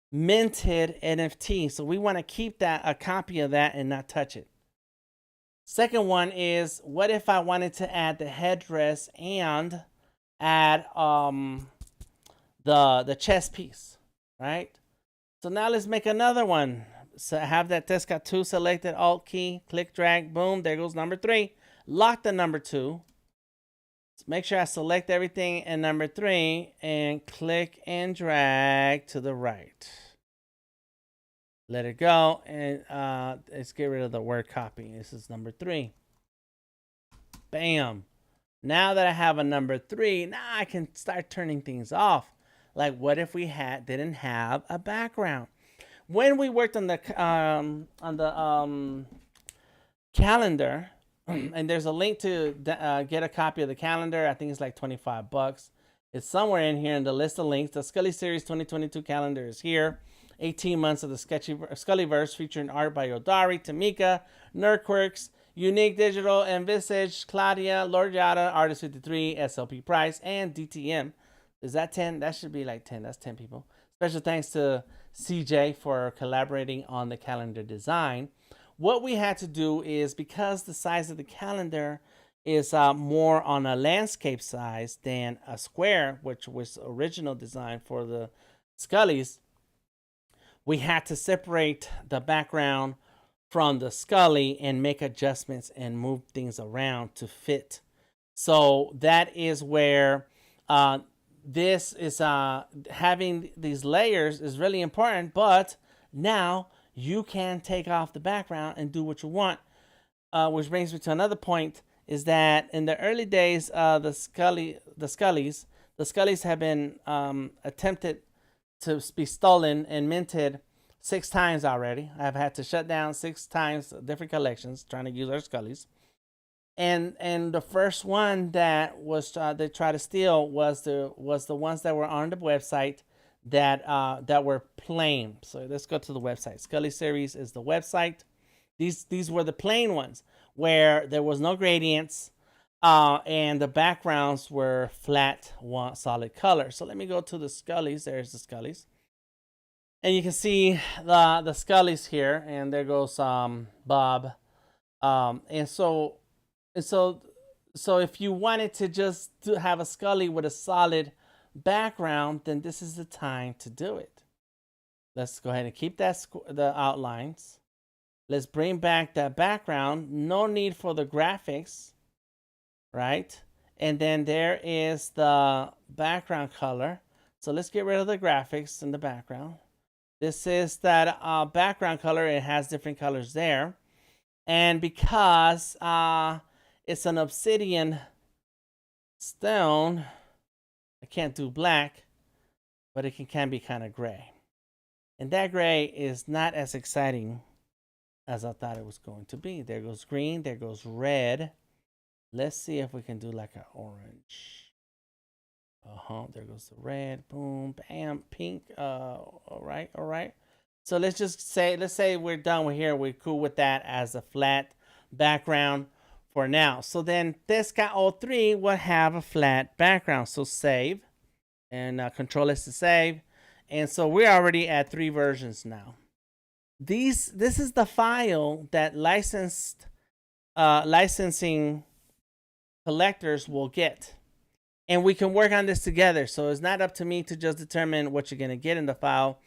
[SPEAKER 1] minted NFT. So we want to keep that, a copy of that, and not touch it. Second one is, what if I wanted to add the headdress and add the chest piece, right? So now let's make another one. So I have that Desca 2 selected, Alt key, click, drag, boom, there goes number 3. Lock the number 2. Make sure I select everything in number 3 and click and drag to the right. Let it go, and let's get rid of the word copy. This is number 3. Bam. Now that I have a number 3, now I can start turning things off. Like, what if we didn't have a background? When we worked on the calendar, and there's a link to get a copy of the calendar. I think it's like $25. It's somewhere in here in the list of links. The Skully Series 2022 calendar is here. 18 months of the Skullyverse featuring art by Odari, Tamika, Nerdquirks, Unique Digital, Envisage, Claudia, Lord Yada, Artist 53, SLP Price, and DTM. Is that 10? That should be like 10. That's 10 people. Special thanks to CJ for collaborating on the calendar design. What we had to do is, because the size of the calendar is more on a landscape size than a square, which was original design for the Skullies, we had to separate the background from the Skully and make adjustments and move things around to fit. So that is where this is having these layers is really important. But now you can take off the background and do what you want, which brings me to another point, is that in the early days, the Skullies have been attempted to be stolen and minted 6 times already. I've had to shut down 6 times different collections trying to use our Skullies. And the first one that was they tried to steal was the ones that were on the website that were plain. So let's go to the website. Skully Series is the website. These were the plain ones where there was no gradients, and the backgrounds were flat, solid color. So let me go to the Skullies. There's the Skullies, and you can see the Skullies here. And there goes Bob, and so if you wanted to just have a Skully with a solid background, then this is the time to do it. Let's go ahead and keep the outlines. Let's bring back that background. No need for the graphics, right? And then there is the background color. So let's get rid of the graphics in the background. This is that background color. It has different colors there. And because it's an obsidian stone, I can't do black, but it can be kind of gray. And that gray is not as exciting as I thought it was going to be. There goes green, there goes red. Let's see if we can do like an orange. There goes the red, boom, bam, pink. All right. So let's say we're done with here. We're cool with that as a flat background for now. So then this guy, all 3 will have a flat background. So save, and Control S to save. And so we're already at 3 versions now. This is the file that licensing collectors will get, and we can work on this together. So it's not up to me to just determine what you're going to get in the file.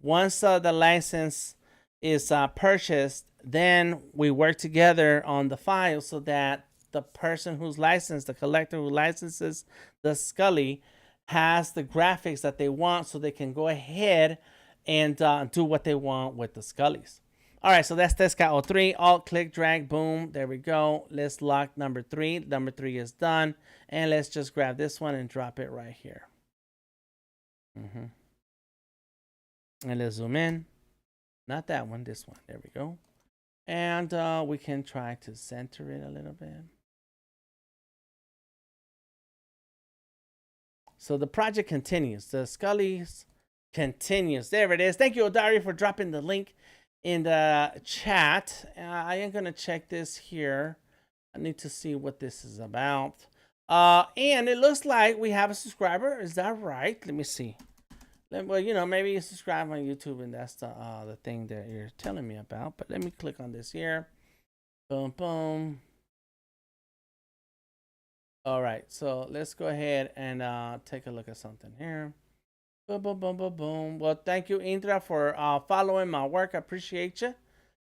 [SPEAKER 1] Once the license is purchased, then we work together on the file so that the person who's licensed, the collector who licenses the Skully, has the graphics that they want, so they can go ahead and do what they want with the Skullies. All right, so that's this guy, all 3. Alt, click, drag, boom. There we go. Let's lock number 3. Number 3 is done. And let's just grab this one and drop it right here. And let's zoom in. Not that one, this one. There we go. And we can try to center it a little bit. So the project continues. The Skullies continues. There it is. Thank you, Odari, for dropping the link in the chat. I am going to check this here. I need to see what this is about. And it looks like we have a subscriber. Is that right? Let me see. Well, you know, maybe you subscribe on YouTube and that's the thing that you're telling me about. But let me click on this here. Boom, boom. All right, so let's go ahead and take a look at something here. Boom, boom, boom, boom, boom. Well, thank you, Indra, for following my work. I appreciate you.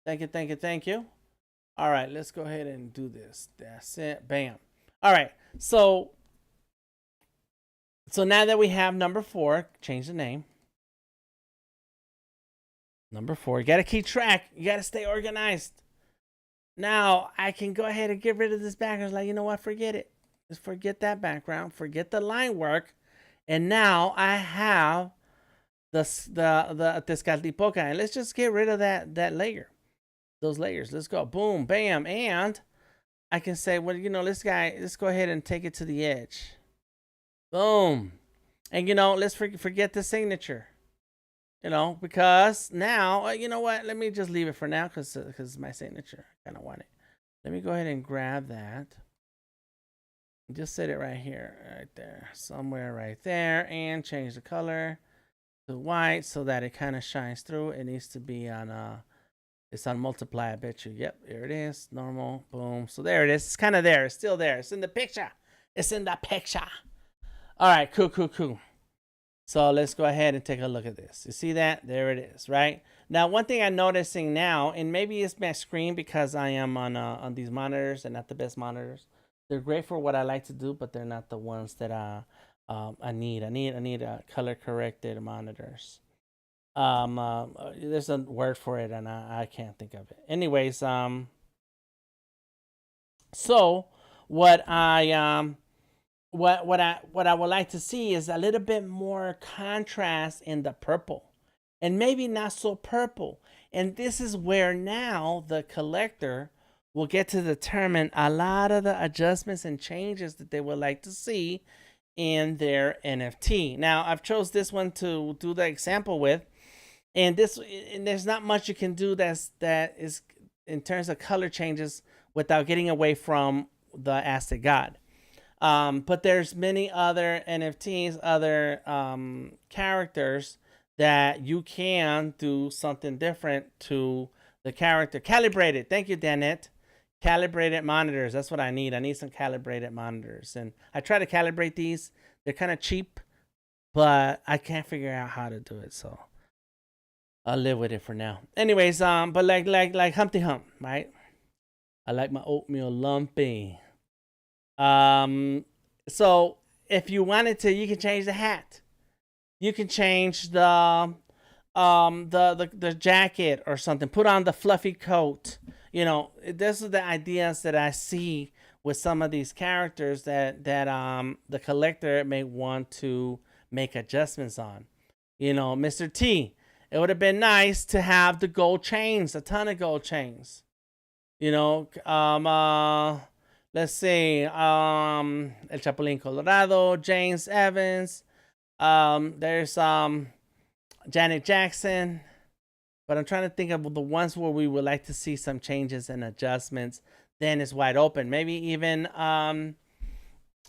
[SPEAKER 1] Thank you, thank you, thank you. All right, let's go ahead and do this. That's it. Bam. All right, so now that we have number 4, change the name. Number 4, you got to keep track. You got to stay organized. Now, I can go ahead and get rid of this background. Like, you know what? Forget it. Just forget that background. Forget the line work. And now I have the Tezcatlipoca. And let's just get rid of that layer. Those layers. Let's go. Boom, bam. And I can say, well, you know, let's go ahead and take it to the edge. Boom. And, you know, let's forget the signature. You know, because now, you know what? Let me just leave it for now because it's my signature. I kind of want it. Let me go ahead and grab that. Just set it right here, right there, somewhere right there, and change the color to white so that it kind of shines through. It needs to be on it's on multiply, I bet you. Yep, there it is. Normal, boom. So there it is. It's kind of there. It's still there. It's in the picture. It's in the picture. All right, cool. So let's go ahead and take a look at this. You see that? There it is, right? Now, one thing I'm noticing now, and maybe it's my screen because I am on these monitors and not the best monitors. They're great for what I like to do, but they're not the ones that I need. I need color corrected monitors. There's a word for it, and I can't think of it. Anyways, so what I would like to see is a little bit more contrast in the purple, and maybe not so purple. And this is where now the collector will get to determine a lot of the adjustments and changes that they would like to see in their NFT. Now, I've chose this one to do the example with, and there's not much you can do that is in terms of color changes without getting away from the Aztec God. But there's many other NFTs, other characters that you can do something different to the character. Calibrated. Thank you, Danette. Calibrated monitors. That's what I need. I need some calibrated monitors. And I try to calibrate these. They're kind of cheap, but I can't figure out how to do it. So I'll live with it for now. Anyways, but like Humpty Hump, right? I like my oatmeal lumpy. So if you wanted to, you can change the hat. You can change the jacket or something. Put on the fluffy coat. You know, this is the ideas that I see with some of these characters that the collector may want to make adjustments on. You know, Mr. T, it would have been nice to have the gold chains, a ton of gold chains. You know, let's see, El Chapulín Colorado, James Evans, there's Janet Jackson, but I'm trying to think of the ones where we would like to see some changes and adjustments. Then it's wide open. Maybe even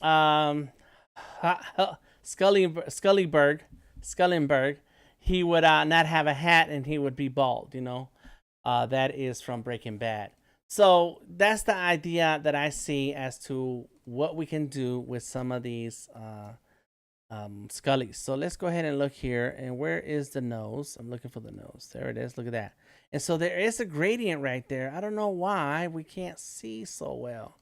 [SPEAKER 1] Skullenberg, he would not have a hat and he would be bald, you know. That is from Breaking Bad. So that's the idea that I see as to what we can do with some of these Skullys. So let's go ahead and look here. And where is the nose? I'm looking for the nose. There it is. Look at that. And so there is a gradient right there. I don't know why we can't see so well.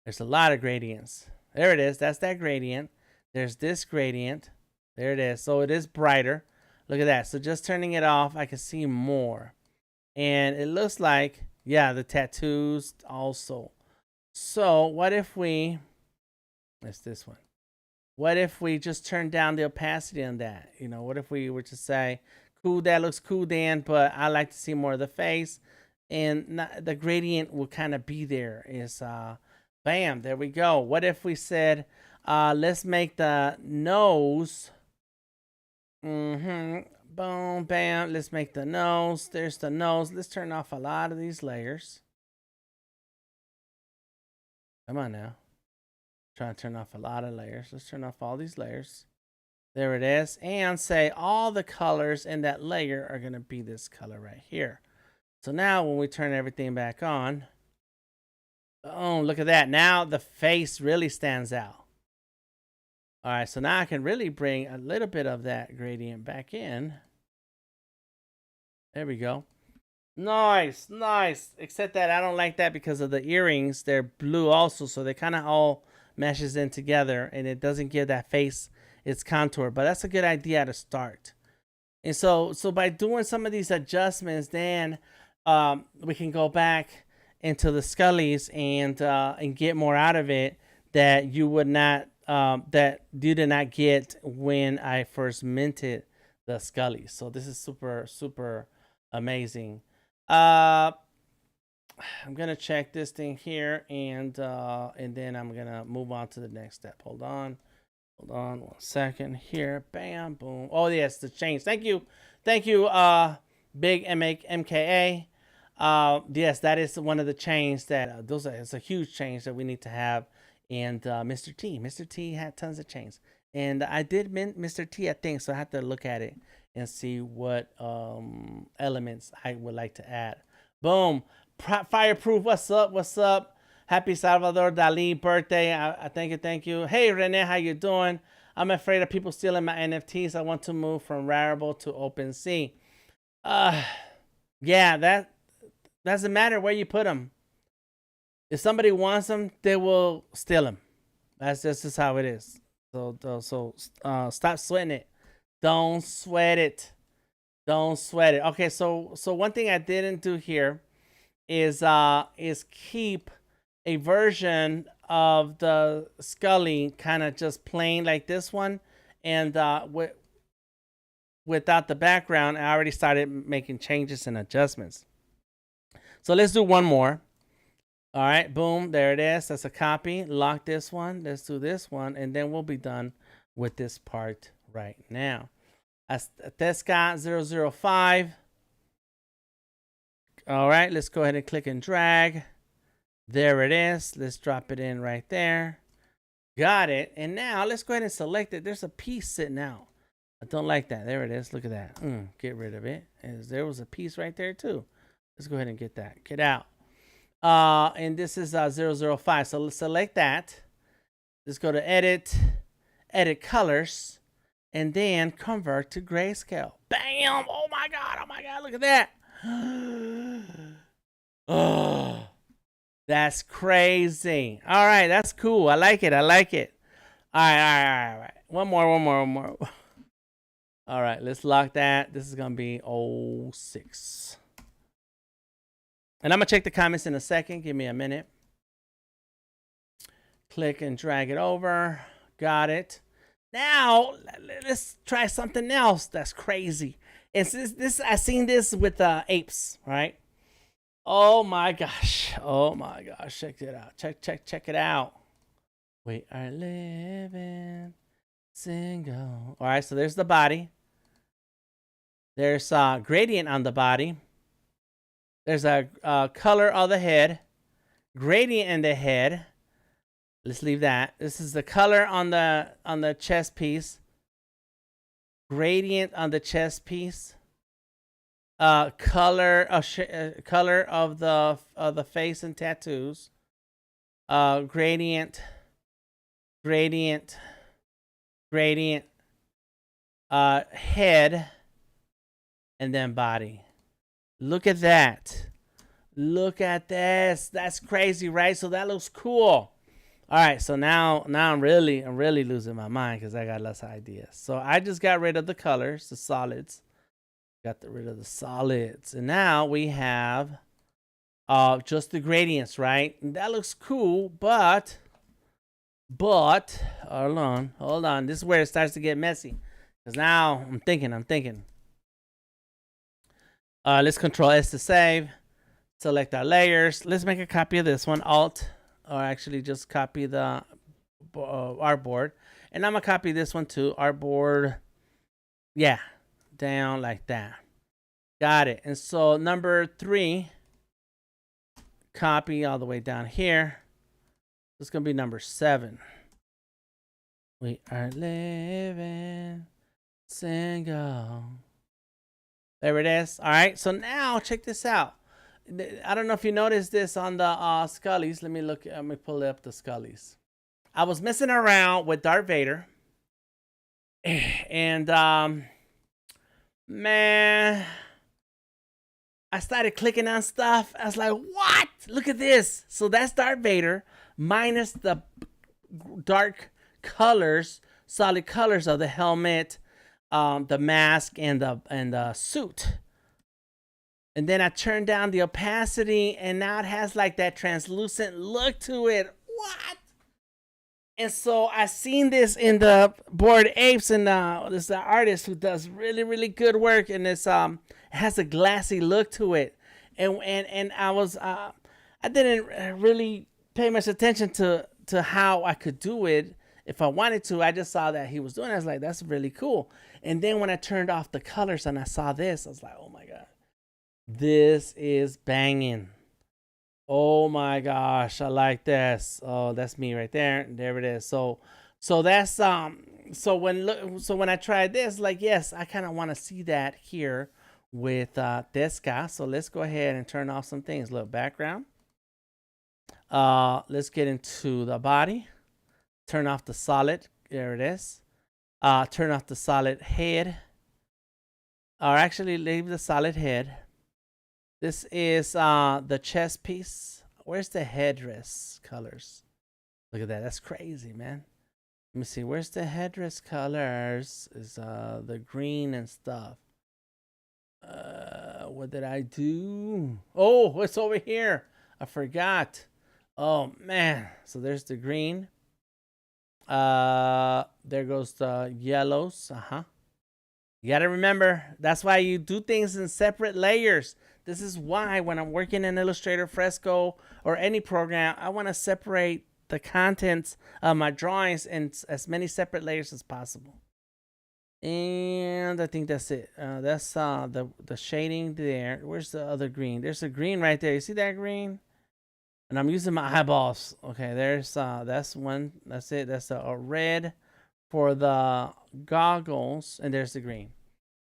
[SPEAKER 1] There's a lot of gradients. There it is. That's that gradient. There's this gradient. There it is. So it is brighter. Look at that. So just turning it off, I can see more. And it looks like, yeah, the tattoos also. So what if we, that's this one. What if we just turn down the opacity on that? You know, what if we were to say, cool, that looks cool, Dan, but I like to see more of the face. And the gradient will kind of be there. Is bam, there we go. What if we said, let's make the nose, boom, bam, let's make the nose. There's the nose. Let's turn off a lot of these layers. Come on now. Trying to turn off a lot of layers. Let's turn off all these layers. There it is. And say all the colors in that layer are going to be this color right here. So now when we turn everything back on, oh, look at that. Now the face really stands out. All right, so now I can really bring a little bit of that gradient back in. There we go. Nice, nice. Except that I don't like that because of the earrings. They're blue also, so they kind of all meshes in together, and it doesn't give that face its contour. But that's a good idea to start. And so by doing some of these adjustments, then we can go back into the Skullys and get more out of it that you would not that you did not get when I first minted the Skullys. So this is super amazing. I'm gonna check this thing here and then I'm gonna move on to the next step. Hold on 1 second here. Bam, boom. Oh yes, the change. Thank you Big MKA. Yes, that is one of the chains that it's a huge change that we need to have. And Mr. T had tons of chains, and I did mint Mr. T, I think, so I have to look at it and see what elements I would like to add. Boom. Fireproof, what's up? Happy Salvador Dali birthday. I thank you. Hey Rene, how you doing? I'm afraid of people stealing my NFTs. I want to move from Rarible to OpenSea. Yeah, that doesn't matter where you put them. If somebody wants them, they will steal them. That's just how it is. So stop sweating it. Don't sweat it. Okay, so one thing I didn't do here is keep a version of the Skully kind of just plain like this one, and without the background. I already started making changes and adjustments. So let's do one more. All right, boom, there it is. That's a copy. Lock this one. Let's do this one, and then we'll be done with this part right now. That's Tesca 005. All right, let's go ahead and click and drag. There it is. Let's drop it in right there. Got it. And now let's go ahead and select it. There's a piece sitting out. I don't like that. There it is. Look at that. Get rid of it. And there was a piece right there too. Let's go ahead and get that. Get out. And this is 005. So let's select that. Let's go to edit colors, and then convert to grayscale. Bam! Oh my god! Look at that! Oh, that's crazy. All right, that's cool. I like it. All right. One more. All right, let's lock that. This is gonna be 06. And I'm going to check the comments in a second. Give me a minute. Click and drag it over. Got it. Now, let's try something else that's crazy. It's this. I seen this with apes, right? Oh my gosh. Check it out. Check it out. We are living single. All right, so there's the body. There's gradient on the body. There's a color of the head, gradient in the head. Let's leave that. This is the color on the chest piece. Gradient on the chest piece. Color of the face and tattoos. Gradient. Head, and then body. Look at that. Look at this. That's crazy, right? So that looks cool. All right, so now I'm really losing my mind because I got less ideas. So I just got rid of the colors, the solids. Got rid of the solids. And now we have just the gradients, right? And that looks cool, but hold on. This is where it starts to get messy. Because now I'm thinking. Let's Control S to save. Select our layers. Let's make a copy of this one. Alt, or actually just copy the artboard. And I'm going to copy this one too. Artboard. Yeah. Down like that. Got it. And so number 3. Copy all the way down here. This is going to be number 7. We are living single. There it is. All right. So now check this out. I don't know if you noticed this on the Skullys. Let me pull up the Skullys. I was messing around with Darth Vader. And man, I started clicking on stuff. I was like, what? Look at this. So that's Darth Vader minus the dark colors, solid colors of the helmet, the mask and the suit. And then I turned down the opacity, and now it has like that translucent look to it. What? And so I seen this in the Bored Apes, and this is the artist who does really, really good work, and it's it has a glassy look to it. And I was I didn't really pay much attention to how I could do it if I wanted to. I just saw that he was doing it. I was like, that's really cool. And then when I turned off the colors and I saw this, I was like, oh my god. This is banging. Oh my gosh, I like this. Oh, that's me right there. There it is. So that's so when I tried this, like, yes, I kind of want to see that here with this guy. So let's go ahead and turn off some things. Look, background. Let's get into the body. Turn off the solid. There it is. Turn off the solid head. Or actually leave the solid head. This is the chest piece. Where's the headdress colors? Look at that. That's crazy, man. Let me see. Where's the headdress colors? Is the green and stuff. What did I do? Oh, it's over here. I forgot. Oh man. So there's the green. There goes the yellows. You gotta remember, that's why you do things in separate layers. This is why when I'm working in Illustrator, Fresco, or any program, I want to separate the contents of my drawings in as many separate layers as possible. And I think that's it. That's the shading there. Where's the other green? There's a green right there. You see that green? And I'm using my eyeballs. Okay, there's that's one. That's it. That's a red for the goggles, and there's the green.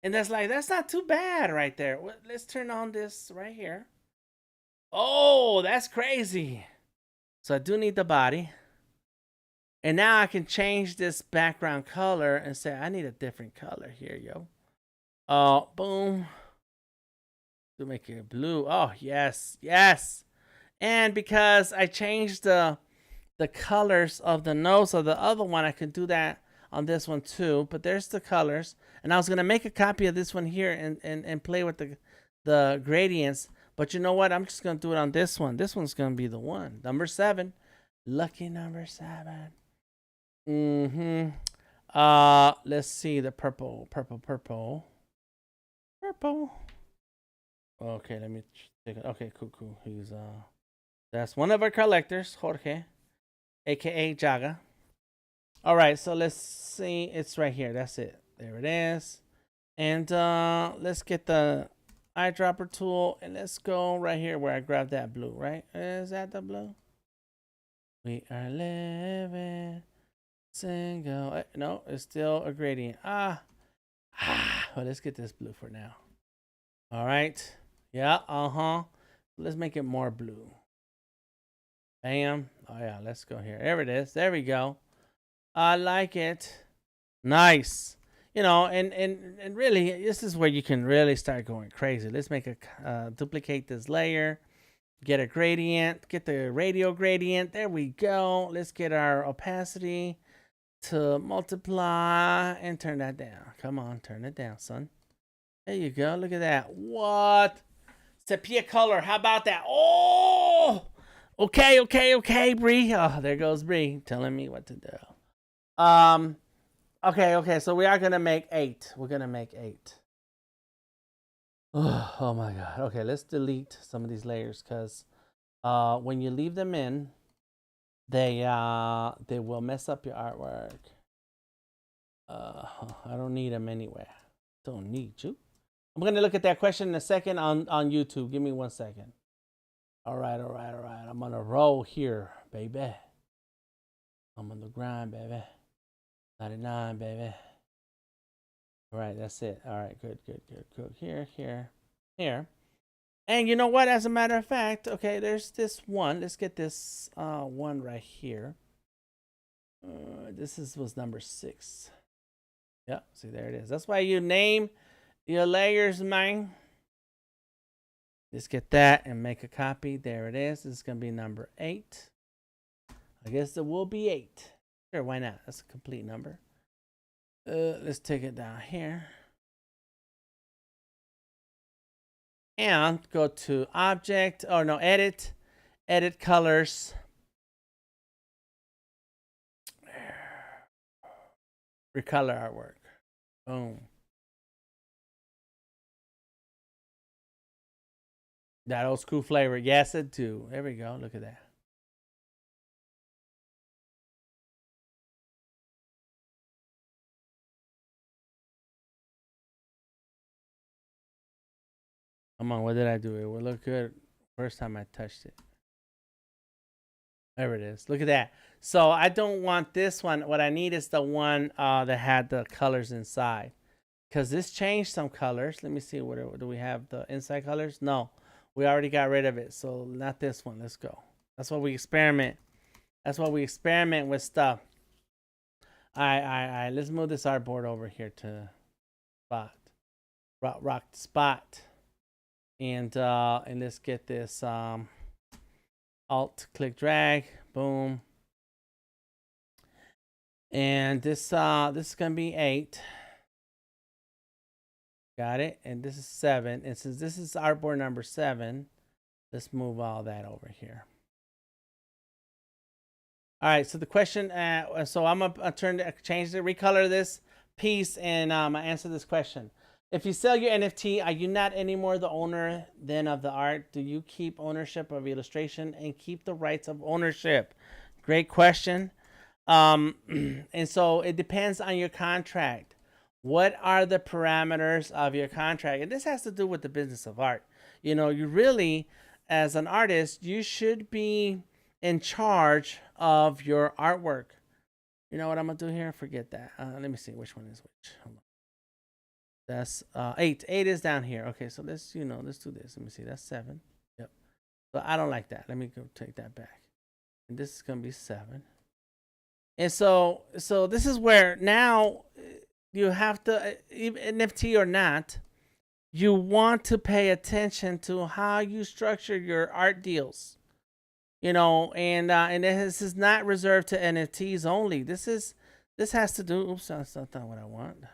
[SPEAKER 1] And that's not too bad right there. Let's turn on this right here. Oh, that's crazy. So I do need the body. And now I can change this background color and say, I need a different color here, yo. Boom. To make it blue. Oh, yes, yes. And because I changed the colors of the nose of the other one, I can do that on this one too. But there's the colors. And I was going to make a copy of this one here and play with the gradients. But you know what? I'm just going to do it on this one. This one's going to be the one. Number 7. Lucky number 7. Let's see the purple. Okay, let me take it. Okay, cool. He's that's one of our collectors, Jorge, aka Jaga. All right, so let's see. It's right here. That's it. There it is. And let's get the eyedropper tool and let's go right here where I grabbed that blue, right? Is that the blue? We are living single. No, it's still a gradient. Well, let's get this blue for now. All right. Yeah, let's make it more blue. Bam. Oh yeah, let's go here. There it is. There we go. I like it. Nice. You know, and really, this is where you can really start going crazy. Let's make a duplicate this layer. Get a gradient. Get the radial gradient. There we go. Let's get our opacity to multiply and turn that down. Come on, turn it down, son. There you go. Look at that. What? Sepia color. How about that? Oh! Okay, Bree. Oh, there goes Bree telling me what to do. Okay. So we are going to make 8. We're going to make 8. Oh my God. Okay, let's delete some of these layers because when you leave them in, they will mess up your artwork. I don't need them anyway. Don't need you. I'm going to look at that question in a second on YouTube. Give me 1 second. All right. I'm on a roll here, baby. I'm on the grind, baby. 99, baby. All right, that's it. All right, good. Here. And you know what? As a matter of fact, okay, there's this one. Let's get this one right here. This was number 6. Yep, see, there it is. That's why you name your layers, man. Let's get that and make a copy. There it is. This is going to be number 8. I guess it will be 8. Sure, why not? That's a complete number. let's take it down here. And go to object, or no, edit colors. Recolor artwork. Boom. That old school flavor. Yes, it do. There we go. Look at that. Come on, what did I do? It would look good first time I touched it. There it is. Look at that. So I don't want this one. What I need is the one that had the colors inside. Because this changed some colors. Let me see. What do we have? The inside colors? No. We already got rid of it. So not this one. Let's go. That's what we experiment. That's what we experiment with stuff. All right. Let's move this artboard over here to spot. Rock spot. And let's get this alt click drag, boom. And this is gonna be 8. Got it. And this is 7. And since this is artboard number 7, let's move all that over here. All right, so the question, so I'm gonna change the recolor this piece, and I answer this question. If you sell your NFT, are you not anymore the owner then of the art? Do you keep ownership of illustration and keep the rights of ownership? Great question. And so it depends on your contract. What are the parameters of your contract? And this has to do with the business of art. You know, you really, as an artist, you should be in charge of your artwork. You know what I'm gonna do here? Forget that. Let me see which one is which. Hold on. That's 8. 8 is down here. Okay, so let's do this. Let me see. That's 7. Yep. So I don't like that. Let me go take that back. And this is gonna be 7. And so this is where now you have to, even NFT or not, you want to pay attention to how you structure your art deals. You know, and this is not reserved to NFTs only. This has to do. Oops, that's not what I want.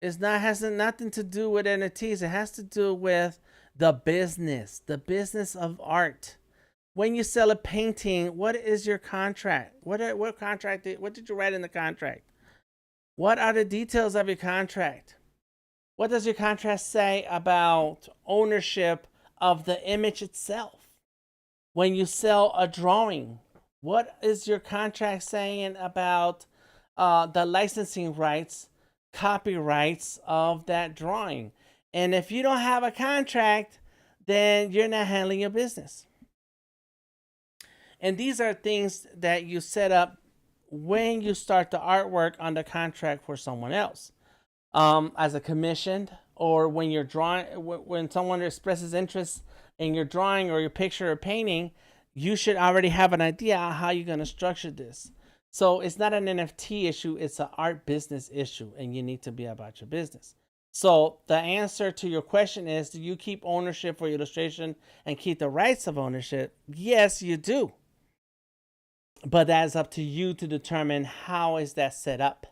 [SPEAKER 1] Has nothing to do with NFTs. It has to do with the business of art. When you sell a painting, what is your contract? What did you write in the contract? What are the details of your contract? What does your contract say about ownership of the image itself? When you sell a drawing, what is your contract saying about the licensing rights, copyrights of that drawing? And if you don't have a contract, then you're not handling your business. And these are things that you set up when you start the artwork on the contract for someone else, as a commission, or when you're drawing, when someone expresses interest in your drawing or your picture or painting, you should already have an idea how you're going to structure this. So it's not an NFT issue, it's an art business issue, and you need to be about your business. So the answer to your question is, do you keep ownership for illustration and keep the rights of ownership? Yes, you do. But that's up to you to determine how is that set up.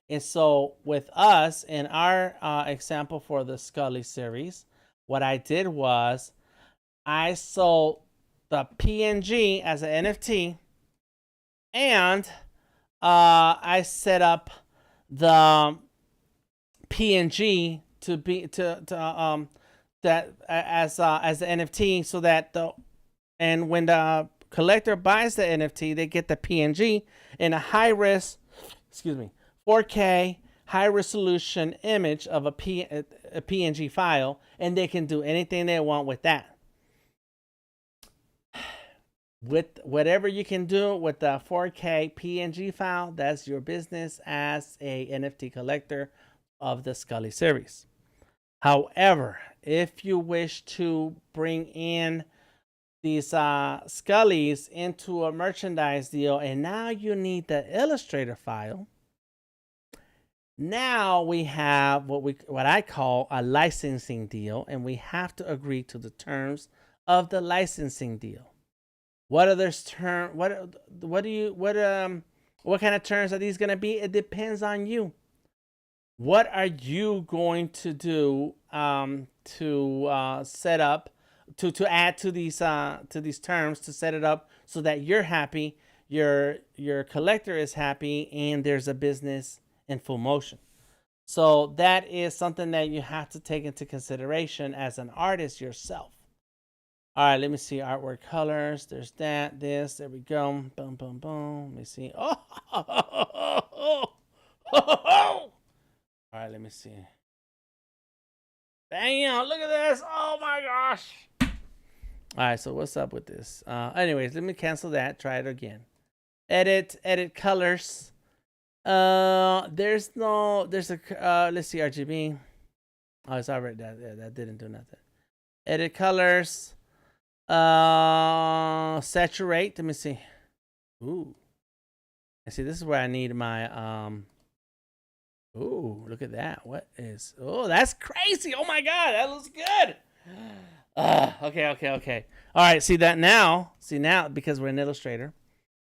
[SPEAKER 1] And so with us, in our example for the Skully series, what I did was I sold the PNG as an NFT, and I set up the PNG to be that as the NFT, so that when the collector buys the NFT, they get the PNG in a high-res, 4K high-resolution image of a PNG file, and they can do anything they want with that. With whatever you can do with the 4K PNG file, that's your business as a NFT collector of the Skully series. However, if you wish to bring in these Skullies into a merchandise deal, and now you need the Illustrator file, now we have what I call a licensing deal, and we have to agree to the terms of the licensing deal. What are those terms? What What kind of terms are these going to be? It depends on you. What are you going to do to set up to add to these terms to set it up so that you're happy, your collector is happy, and there's a business in full motion. So that is something that you have to take into consideration as an artist yourself. All right, let me see artwork colors. There's that, this. There we go. Boom, boom, boom. Let me see. Oh, all right, let me see. Bam! Look at this. Oh my gosh. All right, so what's up with this? Anyways, let me cancel that. Try it again. Edit colors. There's a let's see RGB. Oh, it's already that didn't do nothing. Edit colors. Saturate. Let me see. Ooh. And see, this is where I need my ooh, look at that. What is? Oh, that's crazy. Oh my god, that looks good. Okay. All right, see that now. See now, because we're in Illustrator.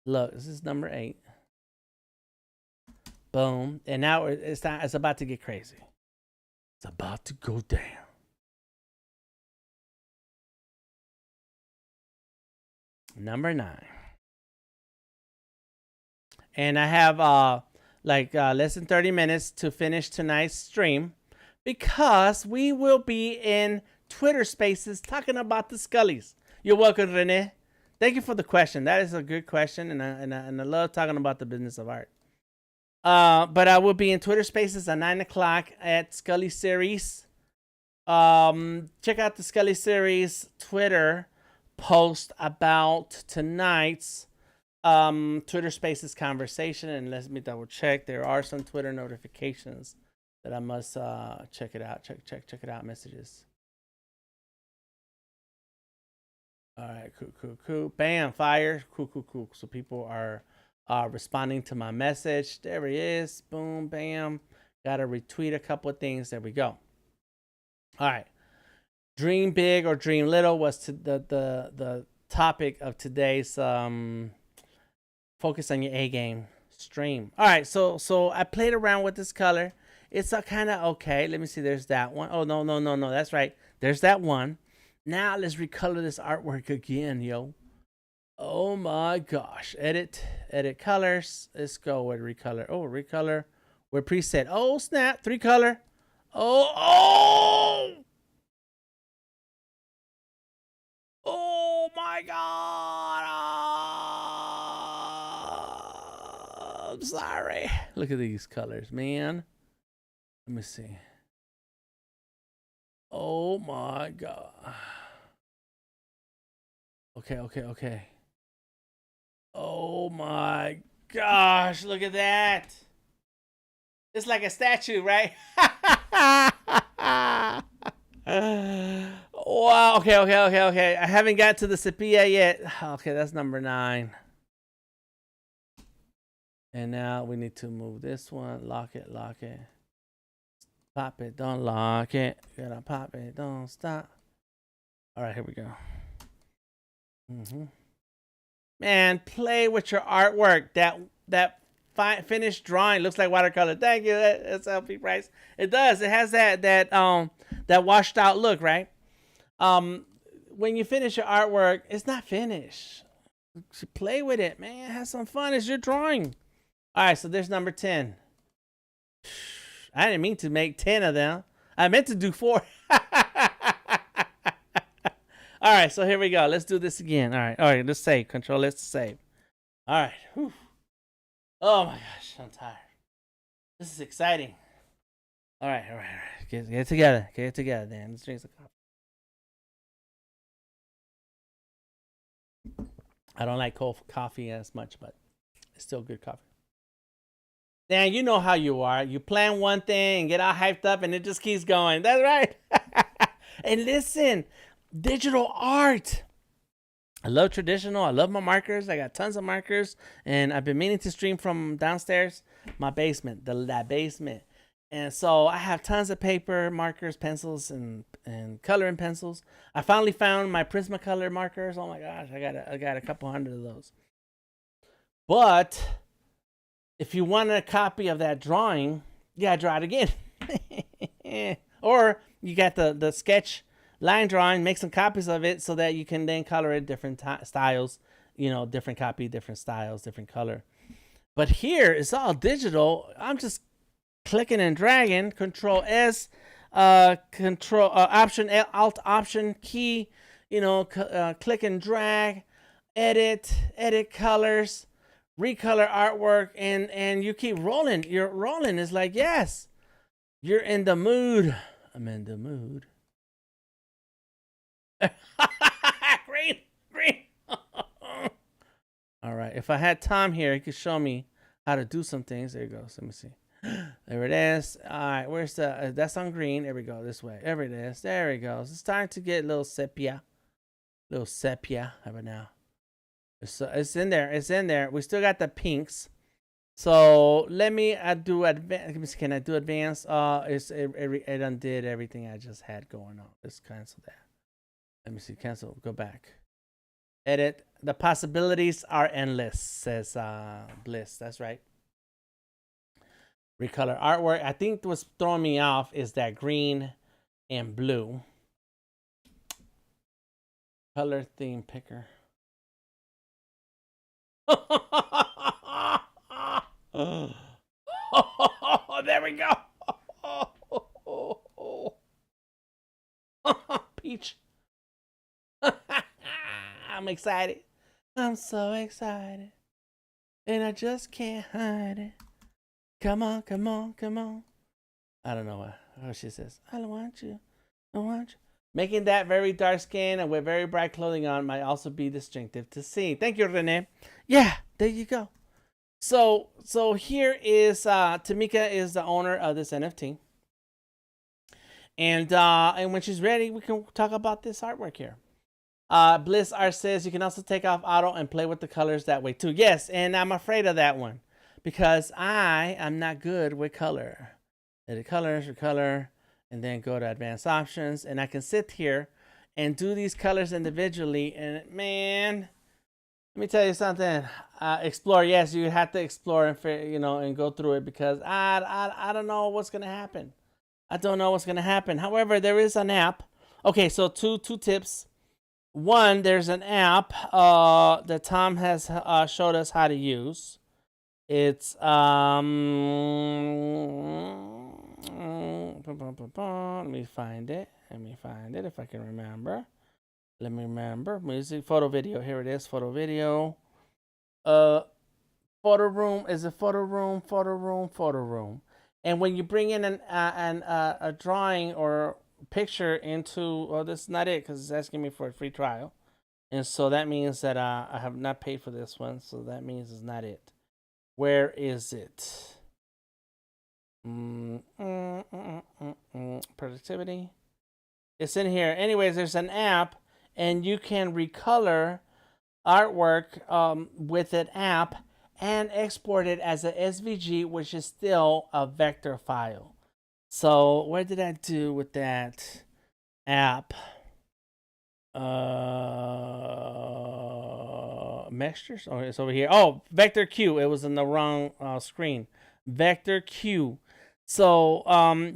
[SPEAKER 1] Look, this is number 8. Boom. And now it's about to get crazy. It's about to go down. Number 9. And I have less than 30 minutes to finish tonight's stream because we will be in Twitter Spaces talking about the Skullys. You're welcome, Rene. Thank you for the question. That is a good question, and I love talking about the business of art. But I will be in Twitter Spaces at 9 o'clock at Skully Series. Check out the Skully Series Twitter post about tonight's Twitter Spaces conversation, and let me double check. There are some Twitter notifications that I must check it out. Check it out. Messages. All right, cool. Bam, fire. Cool. So people are responding to my message. There he is. Boom, bam. Got to retweet a couple of things. There we go. All right. Dream big or dream little was the topic of today's focus on your A game stream. All right, so I played around with this color. It's kind of okay. Let me see. There's that one. Oh no. That's right. There's that one. Now let's recolor this artwork again, yo. Oh my gosh. Edit colors. Let's go with recolor. Oh, recolor. We're preset. Oh snap. 3 color. Oh my god. I'm sorry. Look at these colors, man. Let me see. Oh my god. Okay. Oh my gosh, look at that. It's like a statue, right? Wow, okay. I haven't got to the sepia yet. Okay, that's number 9. And now we need to move this one. Lock it. Pop it, don't lock it. Gotta pop it, don't stop. All right, here we go. Man, play with your artwork. That finished drawing looks like watercolor. Thank you. That's LP Price. It does. It has that washed out look, right? When you finish your artwork, it's not finished. You play with it, man. Have some fun. It's your drawing. All right, so there's number 10. I didn't mean to make 10 of them. I meant to do 4. All right, so here we go. Let's do this again. All right, let's save. Control S to save. All right. Whew. Oh my gosh, I'm tired. This is exciting. All right. Get it together. Then let's drink some coffee. I don't like cold coffee as much, but it's still good coffee. Dan, you know how you are. You plan one thing and get all hyped up and it just keeps going. That's right. And listen, digital art. I love traditional. I love my markers. I got tons of markers. And I've been meaning to stream from downstairs, my basement, that basement. And so I have tons of paper, markers, pencils, and coloring pencils. I finally found my Prismacolor markers. Oh my gosh, I got a couple hundred of those. But if you want a copy of that drawing, you gotta draw it again. Or you got the sketch line drawing, make some copies of it so that you can then color it different styles, you know, different copy, different styles, different color. But here it's all digital. I'm just clicking and dragging, Control S, Option Alt Option key, you know, click and drag, edit colors, recolor artwork, and you keep rolling. You're rolling. It's like, yes, you're in the mood. I'm in the mood. Green. All right. If I had Tom here, he could show me how to do some things. There you go. So let me see. There it is. All right. Where's the? That's on green. There we go. This way. There it is. There it goes. It's starting to get a little sepia. How about now? It's in there. It's in there. We still got the pinks. So let me do advanced. Can I do advanced? It undid everything I just had going on. Let's cancel that. Let me see. Cancel. Go back. Edit. The possibilities are endless, says Bliss. That's right. Recolor artwork. I think what's throwing me off is that green and blue. Color theme picker. Oh, there we go. Peach. I'm excited. I'm so excited. And I just can't hide it. Come on. I don't know what she says. I don't want you. I want you. Making that very dark skin and with very bright clothing on might also be distinctive to see. Thank you, Renee. Yeah, there you go. So here is Tamika is the owner of this NFT. And when she's ready, we can talk about this artwork here. Bliss Art says you can also take off auto and play with the colors that way too. Yes, and I'm afraid of that one because I am not good with color. Edit colors, recolor, and then go to advanced options. And I can sit here and do these colors individually. And man, let me tell you something. Explore, yes, you have to explore and and go through it because I don't know what's gonna happen. I don't know what's gonna happen. However, there is an app. Okay, so two tips. One, there's an app that Tom has showed us how to use. It's let me find it if I can remember. Let me remember. Music, photo, video. Here it is. Photo, video. Photo room. Is it photo room? Photo room. And when you bring in a drawing or picture into, well, this is not it because it's asking me for a free trial. And so that means that I have not paid for this one. So that means it's not it. Where is it? Productivity. It's in here. Anyways, there's an app and you can recolor artwork with an app and export it as a SVG, which is still a vector file. So what did I do with that app? Maestros? Oh, it's over here. Oh, Vector Q. It was in the wrong screen. Vector Q. So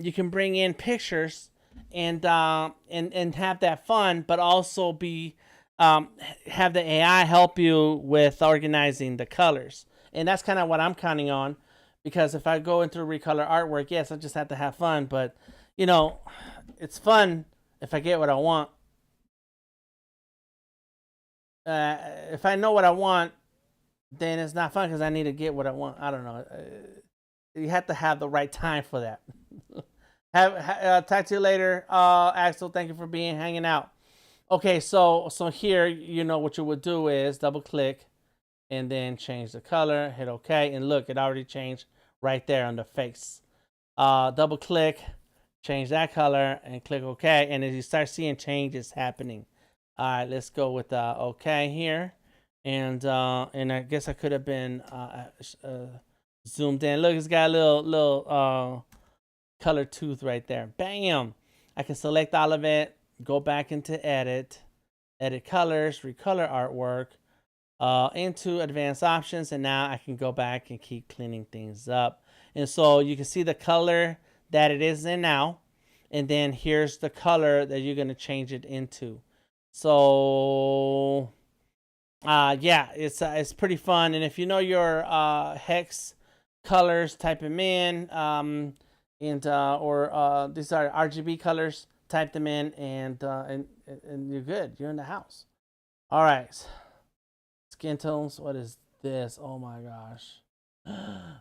[SPEAKER 1] you can bring in pictures and have that fun, but also be have the AI help you with organizing the colors. And that's kind of what I'm counting on, because if I go into recolor artwork, yes, I just have to have fun, but it's fun if I get what I want. If I know what I want, then it's not fun because I need to get what I want. I don't know. You have to have the right time for that. Talk to you later, Axel. Thank you for hanging out. Okay, so here, what you would do is double click and then change the color, hit OK, and look, it already changed right there on the face. Double click, change that color, and click OK, and as you start seeing changes happening. All right, let's go with OK here, and I guess I could have been zoomed in. Look, it's got a little color tooth right there. Bam! I can select all of it, go back into edit colors, recolor artwork, into advanced options, and now I can go back and keep cleaning things up. And so you can see the color that it is in now, and then here's the color that you're going to change it into. So yeah, it's pretty fun. And if you know your hex colors, type them in, or these are RGB colors, type them in, and you're good. You're in the house. All right. Skin tones. What is this? Oh my gosh.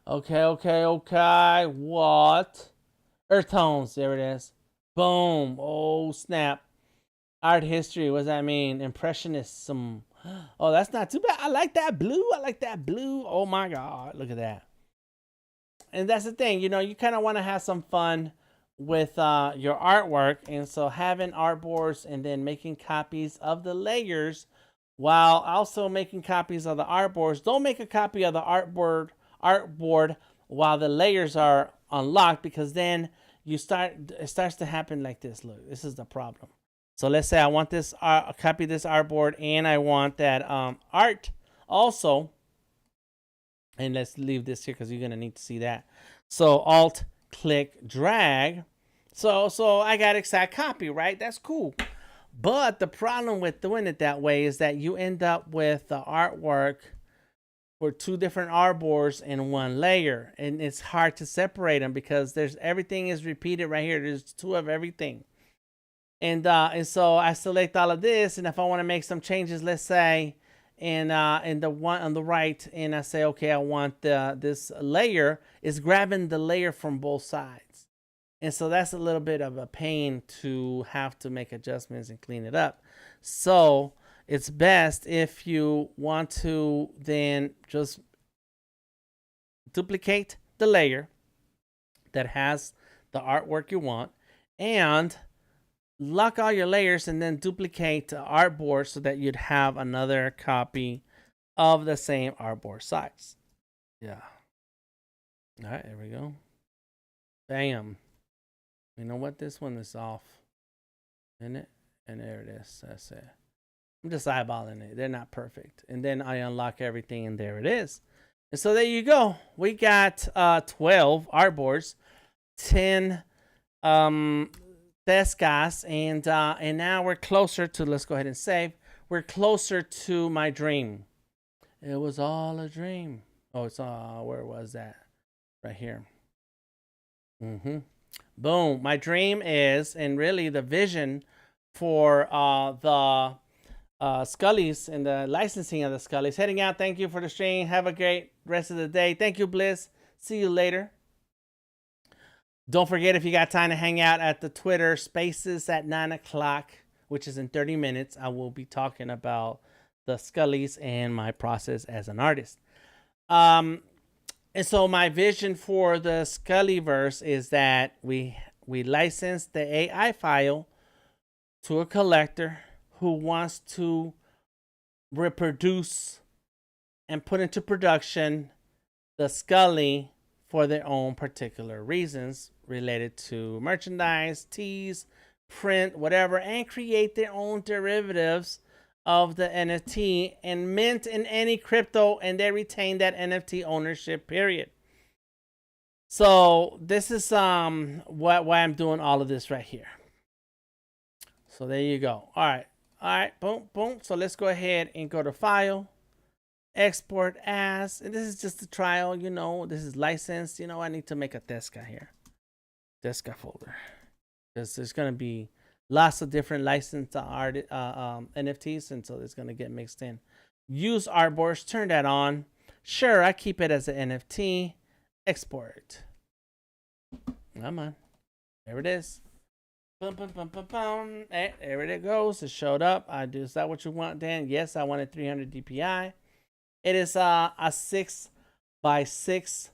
[SPEAKER 1] Okay. What? Earth tones. There it is. Boom. Oh snap. Art history. What does that mean? Impressionism. Oh, that's not too bad. I like that blue. Oh my god. Look at that. And that's the thing. You know, you kind of want to have some fun with your artwork. And so having artboards and then making copies of the layers while also making copies of the artboards. Don't make a copy of the artboard while the layers are unlocked, because then it starts to happen like this. Look, this is the problem. So let's say I want this copy of this artboard, and I want that art also. And let's leave this here because you're gonna need to see that. So Alt click drag. So I got exact copy, right? That's cool. But the problem with doing it that way is that you end up with the artwork for two different artboards in one layer, and it's hard to separate them because everything is repeated right here. There's two of everything, and so I select all of this, and if I want to make some changes, let's say in the one on the right, and I say okay, I want this layer, is grabbing the layer from both sides. And so that's a little bit of a pain to have to make adjustments and clean it up. So it's best if you want to then just duplicate the layer that has the artwork you want and lock all your layers, and then duplicate the artboard so that you'd have another copy of the same artboard size. Yeah. All right, there we go. Bam. You know what? This one is off, isn't it? And there it is. That's it. I'm just eyeballing it. They're not perfect. And then I unlock everything, and there it is. And so there you go. We got 12 artboards, 10 Tescas, and now we're closer to, let's go ahead and save. We're closer to my dream. It was all a dream. Oh, it's where was that? Right here. Boom. My dream is, and really the vision for the Skullys and the licensing of the Skullys. Heading out. Thank you for the stream. Have a great rest of the day. Thank you, Bliss. See you later. Don't forget, if you got time to hang out at the Twitter Spaces at 9 o'clock, which is in 30 minutes, I will be talking about the Skullys and my process as an artist. And so my vision for the Skullyverse is that we license the AI file to a collector who wants to reproduce and put into production the Skully for their own particular reasons related to merchandise, teas, print, whatever, and create their own derivatives of the NFT and mint in any crypto, and they retain that NFT ownership, period. So this is why I'm doing all of this right here. So there you go. All right, boom. So let's go ahead and go to File, Export As, and this is just a trial, you know, this is licensed. You know, I need to make a Tesca here. Tesca folder. There's going to be lots of different licensed NFTs, and so it's going to get mixed in. Use artboards, turn that on. Sure, I keep it as an NFT. Export. Come on. There it is. Boom. Hey, there it goes. It showed up. Is that what you want, Dan? Yes, I wanted 300 DPI. It is a 6x6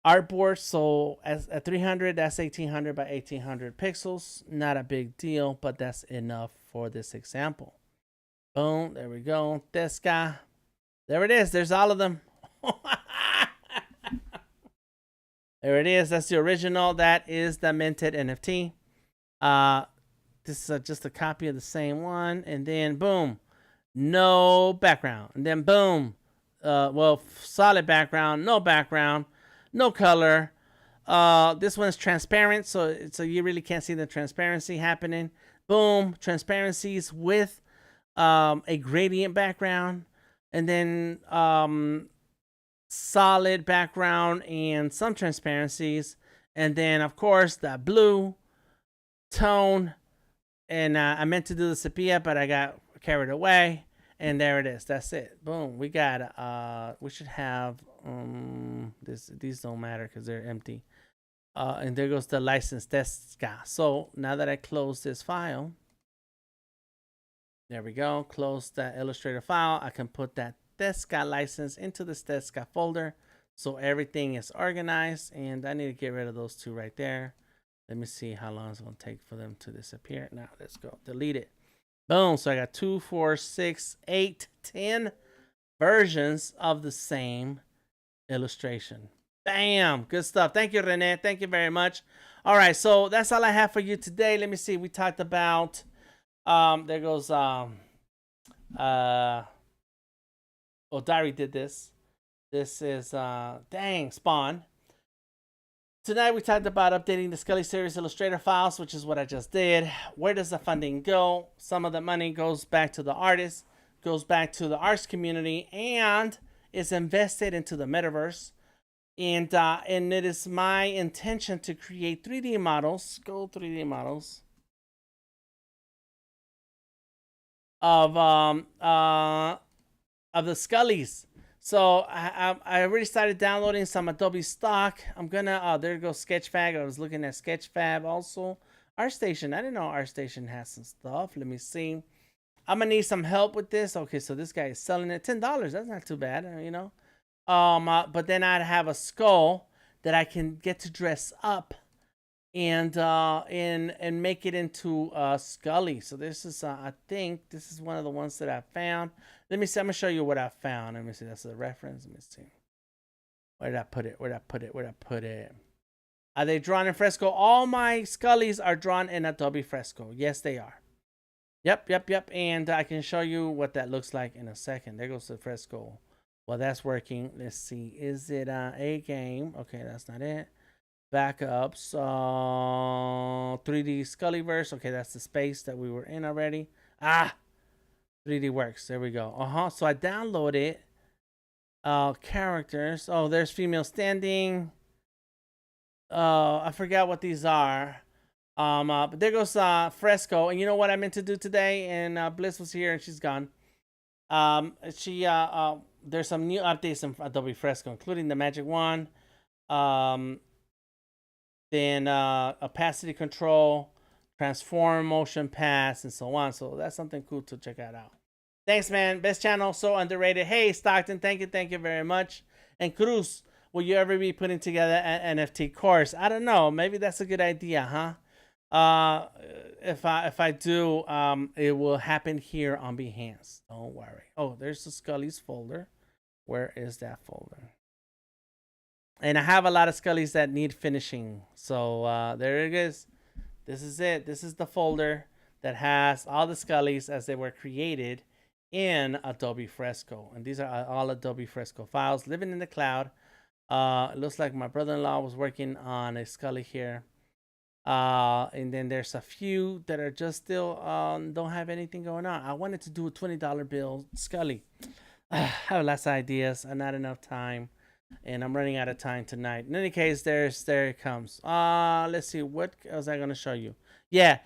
[SPEAKER 1] artboard, so at 300, that's 1800 by 1800 pixels. Not a big deal, but that's enough for this example. Boom, there we go. This guy, there it is. There's all of them. There it is. That's the original. That is the minted NFT. This is just a copy of the same one, and then boom, no background. And then boom, well, solid background, no background, no color. This one's transparent, so you really can't see the transparency happening. Boom, transparencies with a gradient background, and then solid background and some transparencies, and then of course the blue tone. And I meant to do the sepia, but I got carried away. And there it is. That's it. Boom. We got we should have these don't matter because they're empty. And there goes the license test guy. So now that I close this file, there we go. Close that Illustrator file. I can put that Tesca license into the Tesca folder, so everything is organized. And I need to get rid of those two right there. Let me see how long it's going to take for them to disappear. Now let's go delete it. Boom. So I got 2, 4, 6, 8, 10 versions of the same illustration. Bam. Good stuff. Thank you, Rene. Thank you very much. All right. So that's all I have for you today. Let me see. We talked about, there goes, Diary did this. This is, dang, Spawn. Tonight we talked about updating the Skully series Illustrator files, which is what I just did. Where does the funding go? Some of the money goes back to the artists, goes back to the arts community, and is invested into the metaverse. And it is my intention to create 3D models, go 3D models, of the Skullys. So I already started downloading some Adobe stock. I'm gonna there goes Sketchfab. I was looking at Sketchfab also. ArtStation. I didn't know ArtStation has some stuff. Let me see. I'm gonna need some help with this. Okay, so this guy is selling it $10. That's not too bad, you know. But then I'd have a skull that I can get to dress up and make it into Skully. So this is I think this is one of the ones that I found. Let me see. I'm gonna show you what I found. Let me see. That's a reference. Let me see. Where did I put it? Where did I put it? Where did I put it? Are they drawn in Fresco? All my Skullys are drawn in Adobe Fresco. Yes, they are. Yep. And I can show you what that looks like in a second. There goes the Fresco. Well, that's working. Let's see. Is it a game? Okay, that's not it. Backups. 3D Skullyverse. Okay, that's the space that we were in already. 3D Works. There we go. So I downloaded characters. Oh, there's female standing. I forgot what these are. But there goes Fresco. And you know what I meant to do today? And Bliss was here and she's gone. There's some new updates in Adobe Fresco, including the magic wand. Then opacity control, transform motion pass, and so on. So that's something cool to check out. Thanks, man. Best channel, so underrated. Hey, Stockton, thank you very much. And Cruz, will you ever be putting together an NFT course? I don't know. Maybe that's a good idea, huh? If I do, it will happen here on Behance. Don't worry. Oh, there's the Skully's folder. Where is that folder? And I have a lot of Skullys that need finishing. So there it is. This is it. This is the folder that has all the Skullys as they were created in Adobe Fresco. And these are all Adobe Fresco files living in the cloud. It looks like my brother-in-law was working on a Skully here. And then there's a few that are just still don't have anything going on. I wanted to do a $20 bill Skully. I have lots of ideas and not enough time. And I'm running out of time tonight. In any case, there it comes. Let's see, what was I gonna show you? Yeah.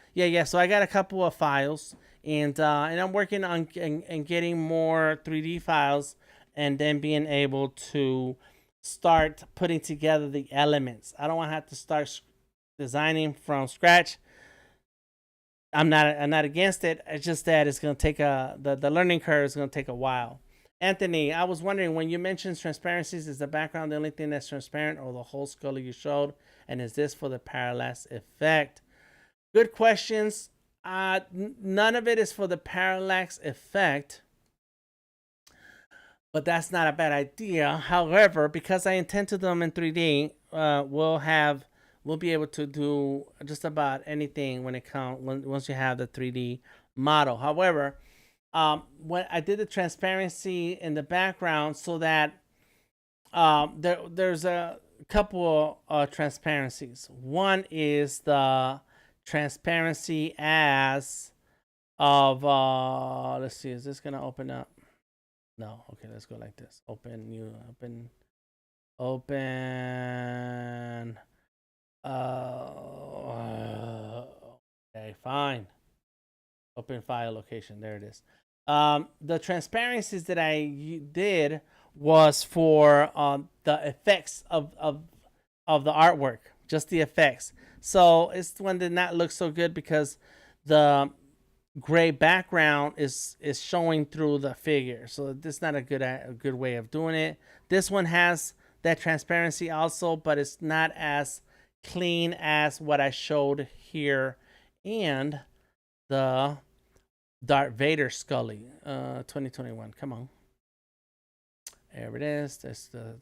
[SPEAKER 1] So I got a couple of files, and I'm working on getting more 3D files, and then being able to start putting together the elements. I don't want to have to start designing from scratch. I'm not against it. It's just that it's gonna take the learning curve is gonna take a while. Anthony, I was wondering, when you mentioned transparencies, is the background the only thing that's transparent, or the whole Skully you showed? And is this for the parallax effect? Good questions. None of it is for the parallax effect, but that's not a bad idea. However, because I intend to do them in 3D, we'll be able to do just about anything when it comes once you have the 3D model. However, when I did the transparency in the background so that there's a couple of transparencies. One is the transparency as of let's see, is this gonna open up? No. Okay, let's go like this. Open new open okay, fine. Open file location. There it is. The transparencies that I did was for the effects of the artwork, just the effects. So this one did not look so good because the gray background is showing through the figure. So this is not a good way of doing it. This one has that transparency also, but it's not as clean as what I showed here. And the Darth Vader Skully 2021. Come on. There it is. There's the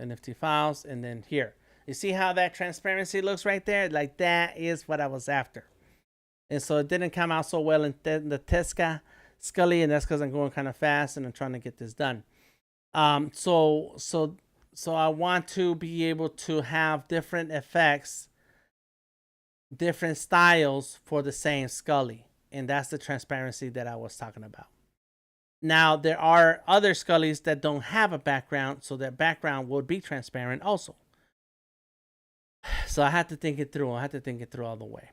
[SPEAKER 1] NFT files. And then here. You see how that transparency looks right there? Like that is what I was after. And so it didn't come out so well in the Tesca Skully, and that's because I'm going kind of fast and I'm trying to get this done. So I want to be able to have different effects, different styles for the same Skully. And that's the transparency that I was talking about. Now, there are other Skullys that don't have a background, so their background would be transparent also. So I had to think it through. I had to think it through all the way.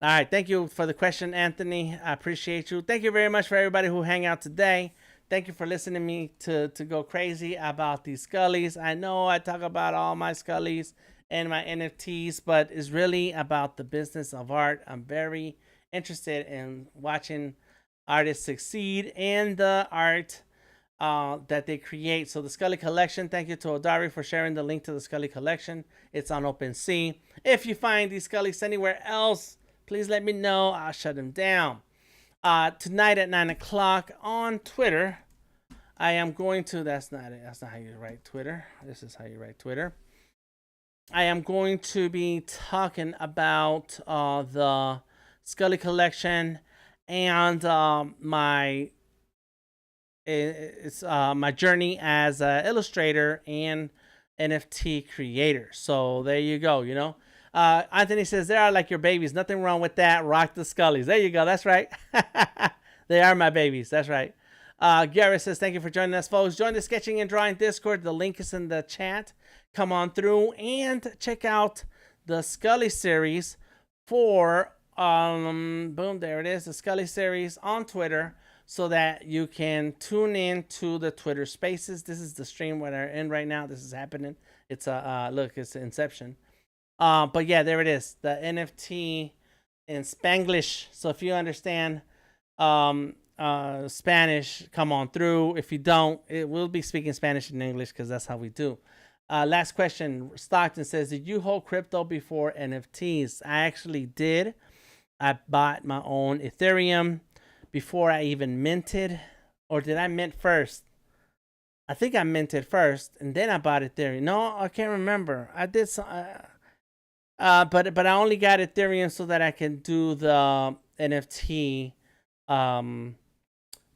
[SPEAKER 1] All right, thank you for the question, Anthony. I appreciate you. Thank you very much for everybody who hang out today. Thank you for listening to me to go crazy about these Skullys. I know I talk about all my Skullys and my NFTs, but it's really about the business of art. I'm very interested in watching artists succeed in the art that they create. So the Skully collection, thank you to Odari for sharing the link to the Skully collection. It's on OpenSea. If you find these Skullys anywhere else, please let me know. I'll shut them down. Tonight at 9 o'clock on Twitter, I am going to, that's not it. That's not how you write Twitter. This is how you write Twitter. I am going to be talking about the Skully collection and my journey as an illustrator and NFT creator. So there you go. You know, Anthony says they are like your babies. Nothing wrong with that. Rock the Skullys. There you go. That's right. They are my babies. That's right. Garrett says thank you for joining us, folks. Join the Sketching and Drawing Discord. The link is in the chat. Come on through and check out the Skully series for boom, there it is, the Skully series on Twitter, so that you can tune in to the Twitter Spaces. This is the stream we're in right now. This is happening. It's look, it's Inception. But yeah, there it is, the NFT in Spanglish. So if you understand Spanish, come on through. If you don't, it will be speaking Spanish and English because that's how we do. Last question. Stockton says, did you hold crypto before NFTs? I actually did. I bought my own Ethereum before I even minted. Or did I mint first? I think I minted first and then I bought Ethereum. No, I can't remember. I did some, but I only got Ethereum so that I can do the NFT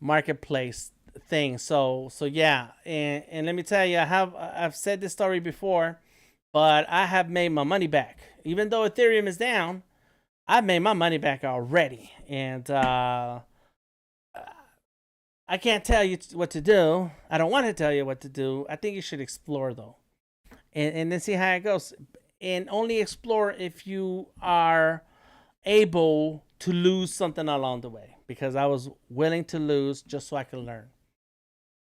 [SPEAKER 1] marketplace thing. So yeah, and let me tell you, I've said this story before, but I have made my money back. Even though Ethereum is down, I've made my money back already. And I can't tell you what to do. I don't want to tell you what to do. I think you should explore though, and then see how it goes. And only explore if you are able to lose something along the way, because I was willing to lose just so I could learn.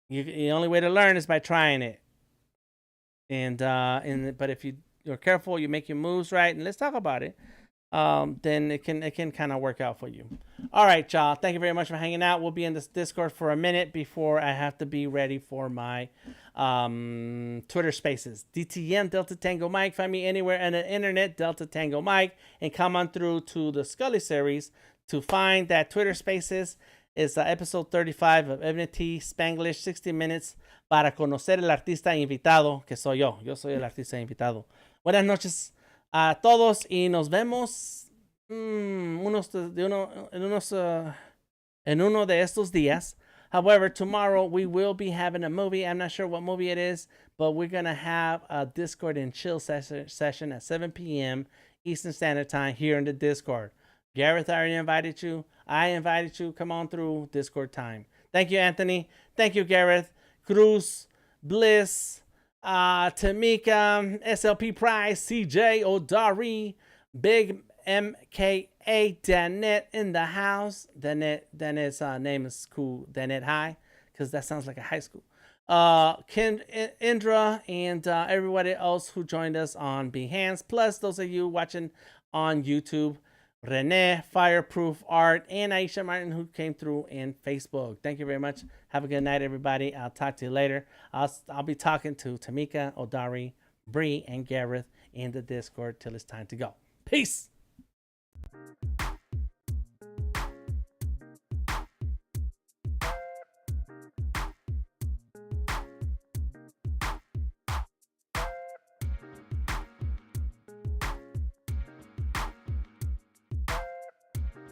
[SPEAKER 1] The only way to learn is by trying it. But if you're careful, you make your moves right, and let's talk about it, then it can kind of work out for you. All right, y'all. Thank you very much for hanging out. We'll be in this Discord for a minute before I have to be ready for my Twitter Spaces. DTM Delta Tango Mike. Find me anywhere on the internet, Delta Tango Mike, and come on through to the Skully series to find that Twitter Spaces. Es episode 35 of NFT Spanglish, 60 minutes para conocer el artista invitado, que soy yo. Yo soy el artista invitado. Buenas noches a todos y nos vemos en en uno de estos días. However, tomorrow we will be having a movie. I'm not sure what movie it is, but we're going to have a Discord and chill session at 7 p.m. Eastern Standard Time here in the Discord. Gareth already invited you. I invited you. Come on through Discord time. Thank you, Anthony. Thank you, Gareth. Cruz, Bliss, Tamika, SLP Price, CJ, O'Dari, Big MKA, Danette in the house. Danette's name is cool. Danette High, because that sounds like a high school. Ken, Indra, and everybody else who joined us on Behance, plus those of you watching on YouTube. Renee, Fireproof Art, and Aisha Martin, who came through in Facebook. Thank you very much. Have a good night, everybody. I'll talk to you later. I'll be talking to Tamika, O'Dari, Bree, and Gareth in the Discord till it's time to go. Peace.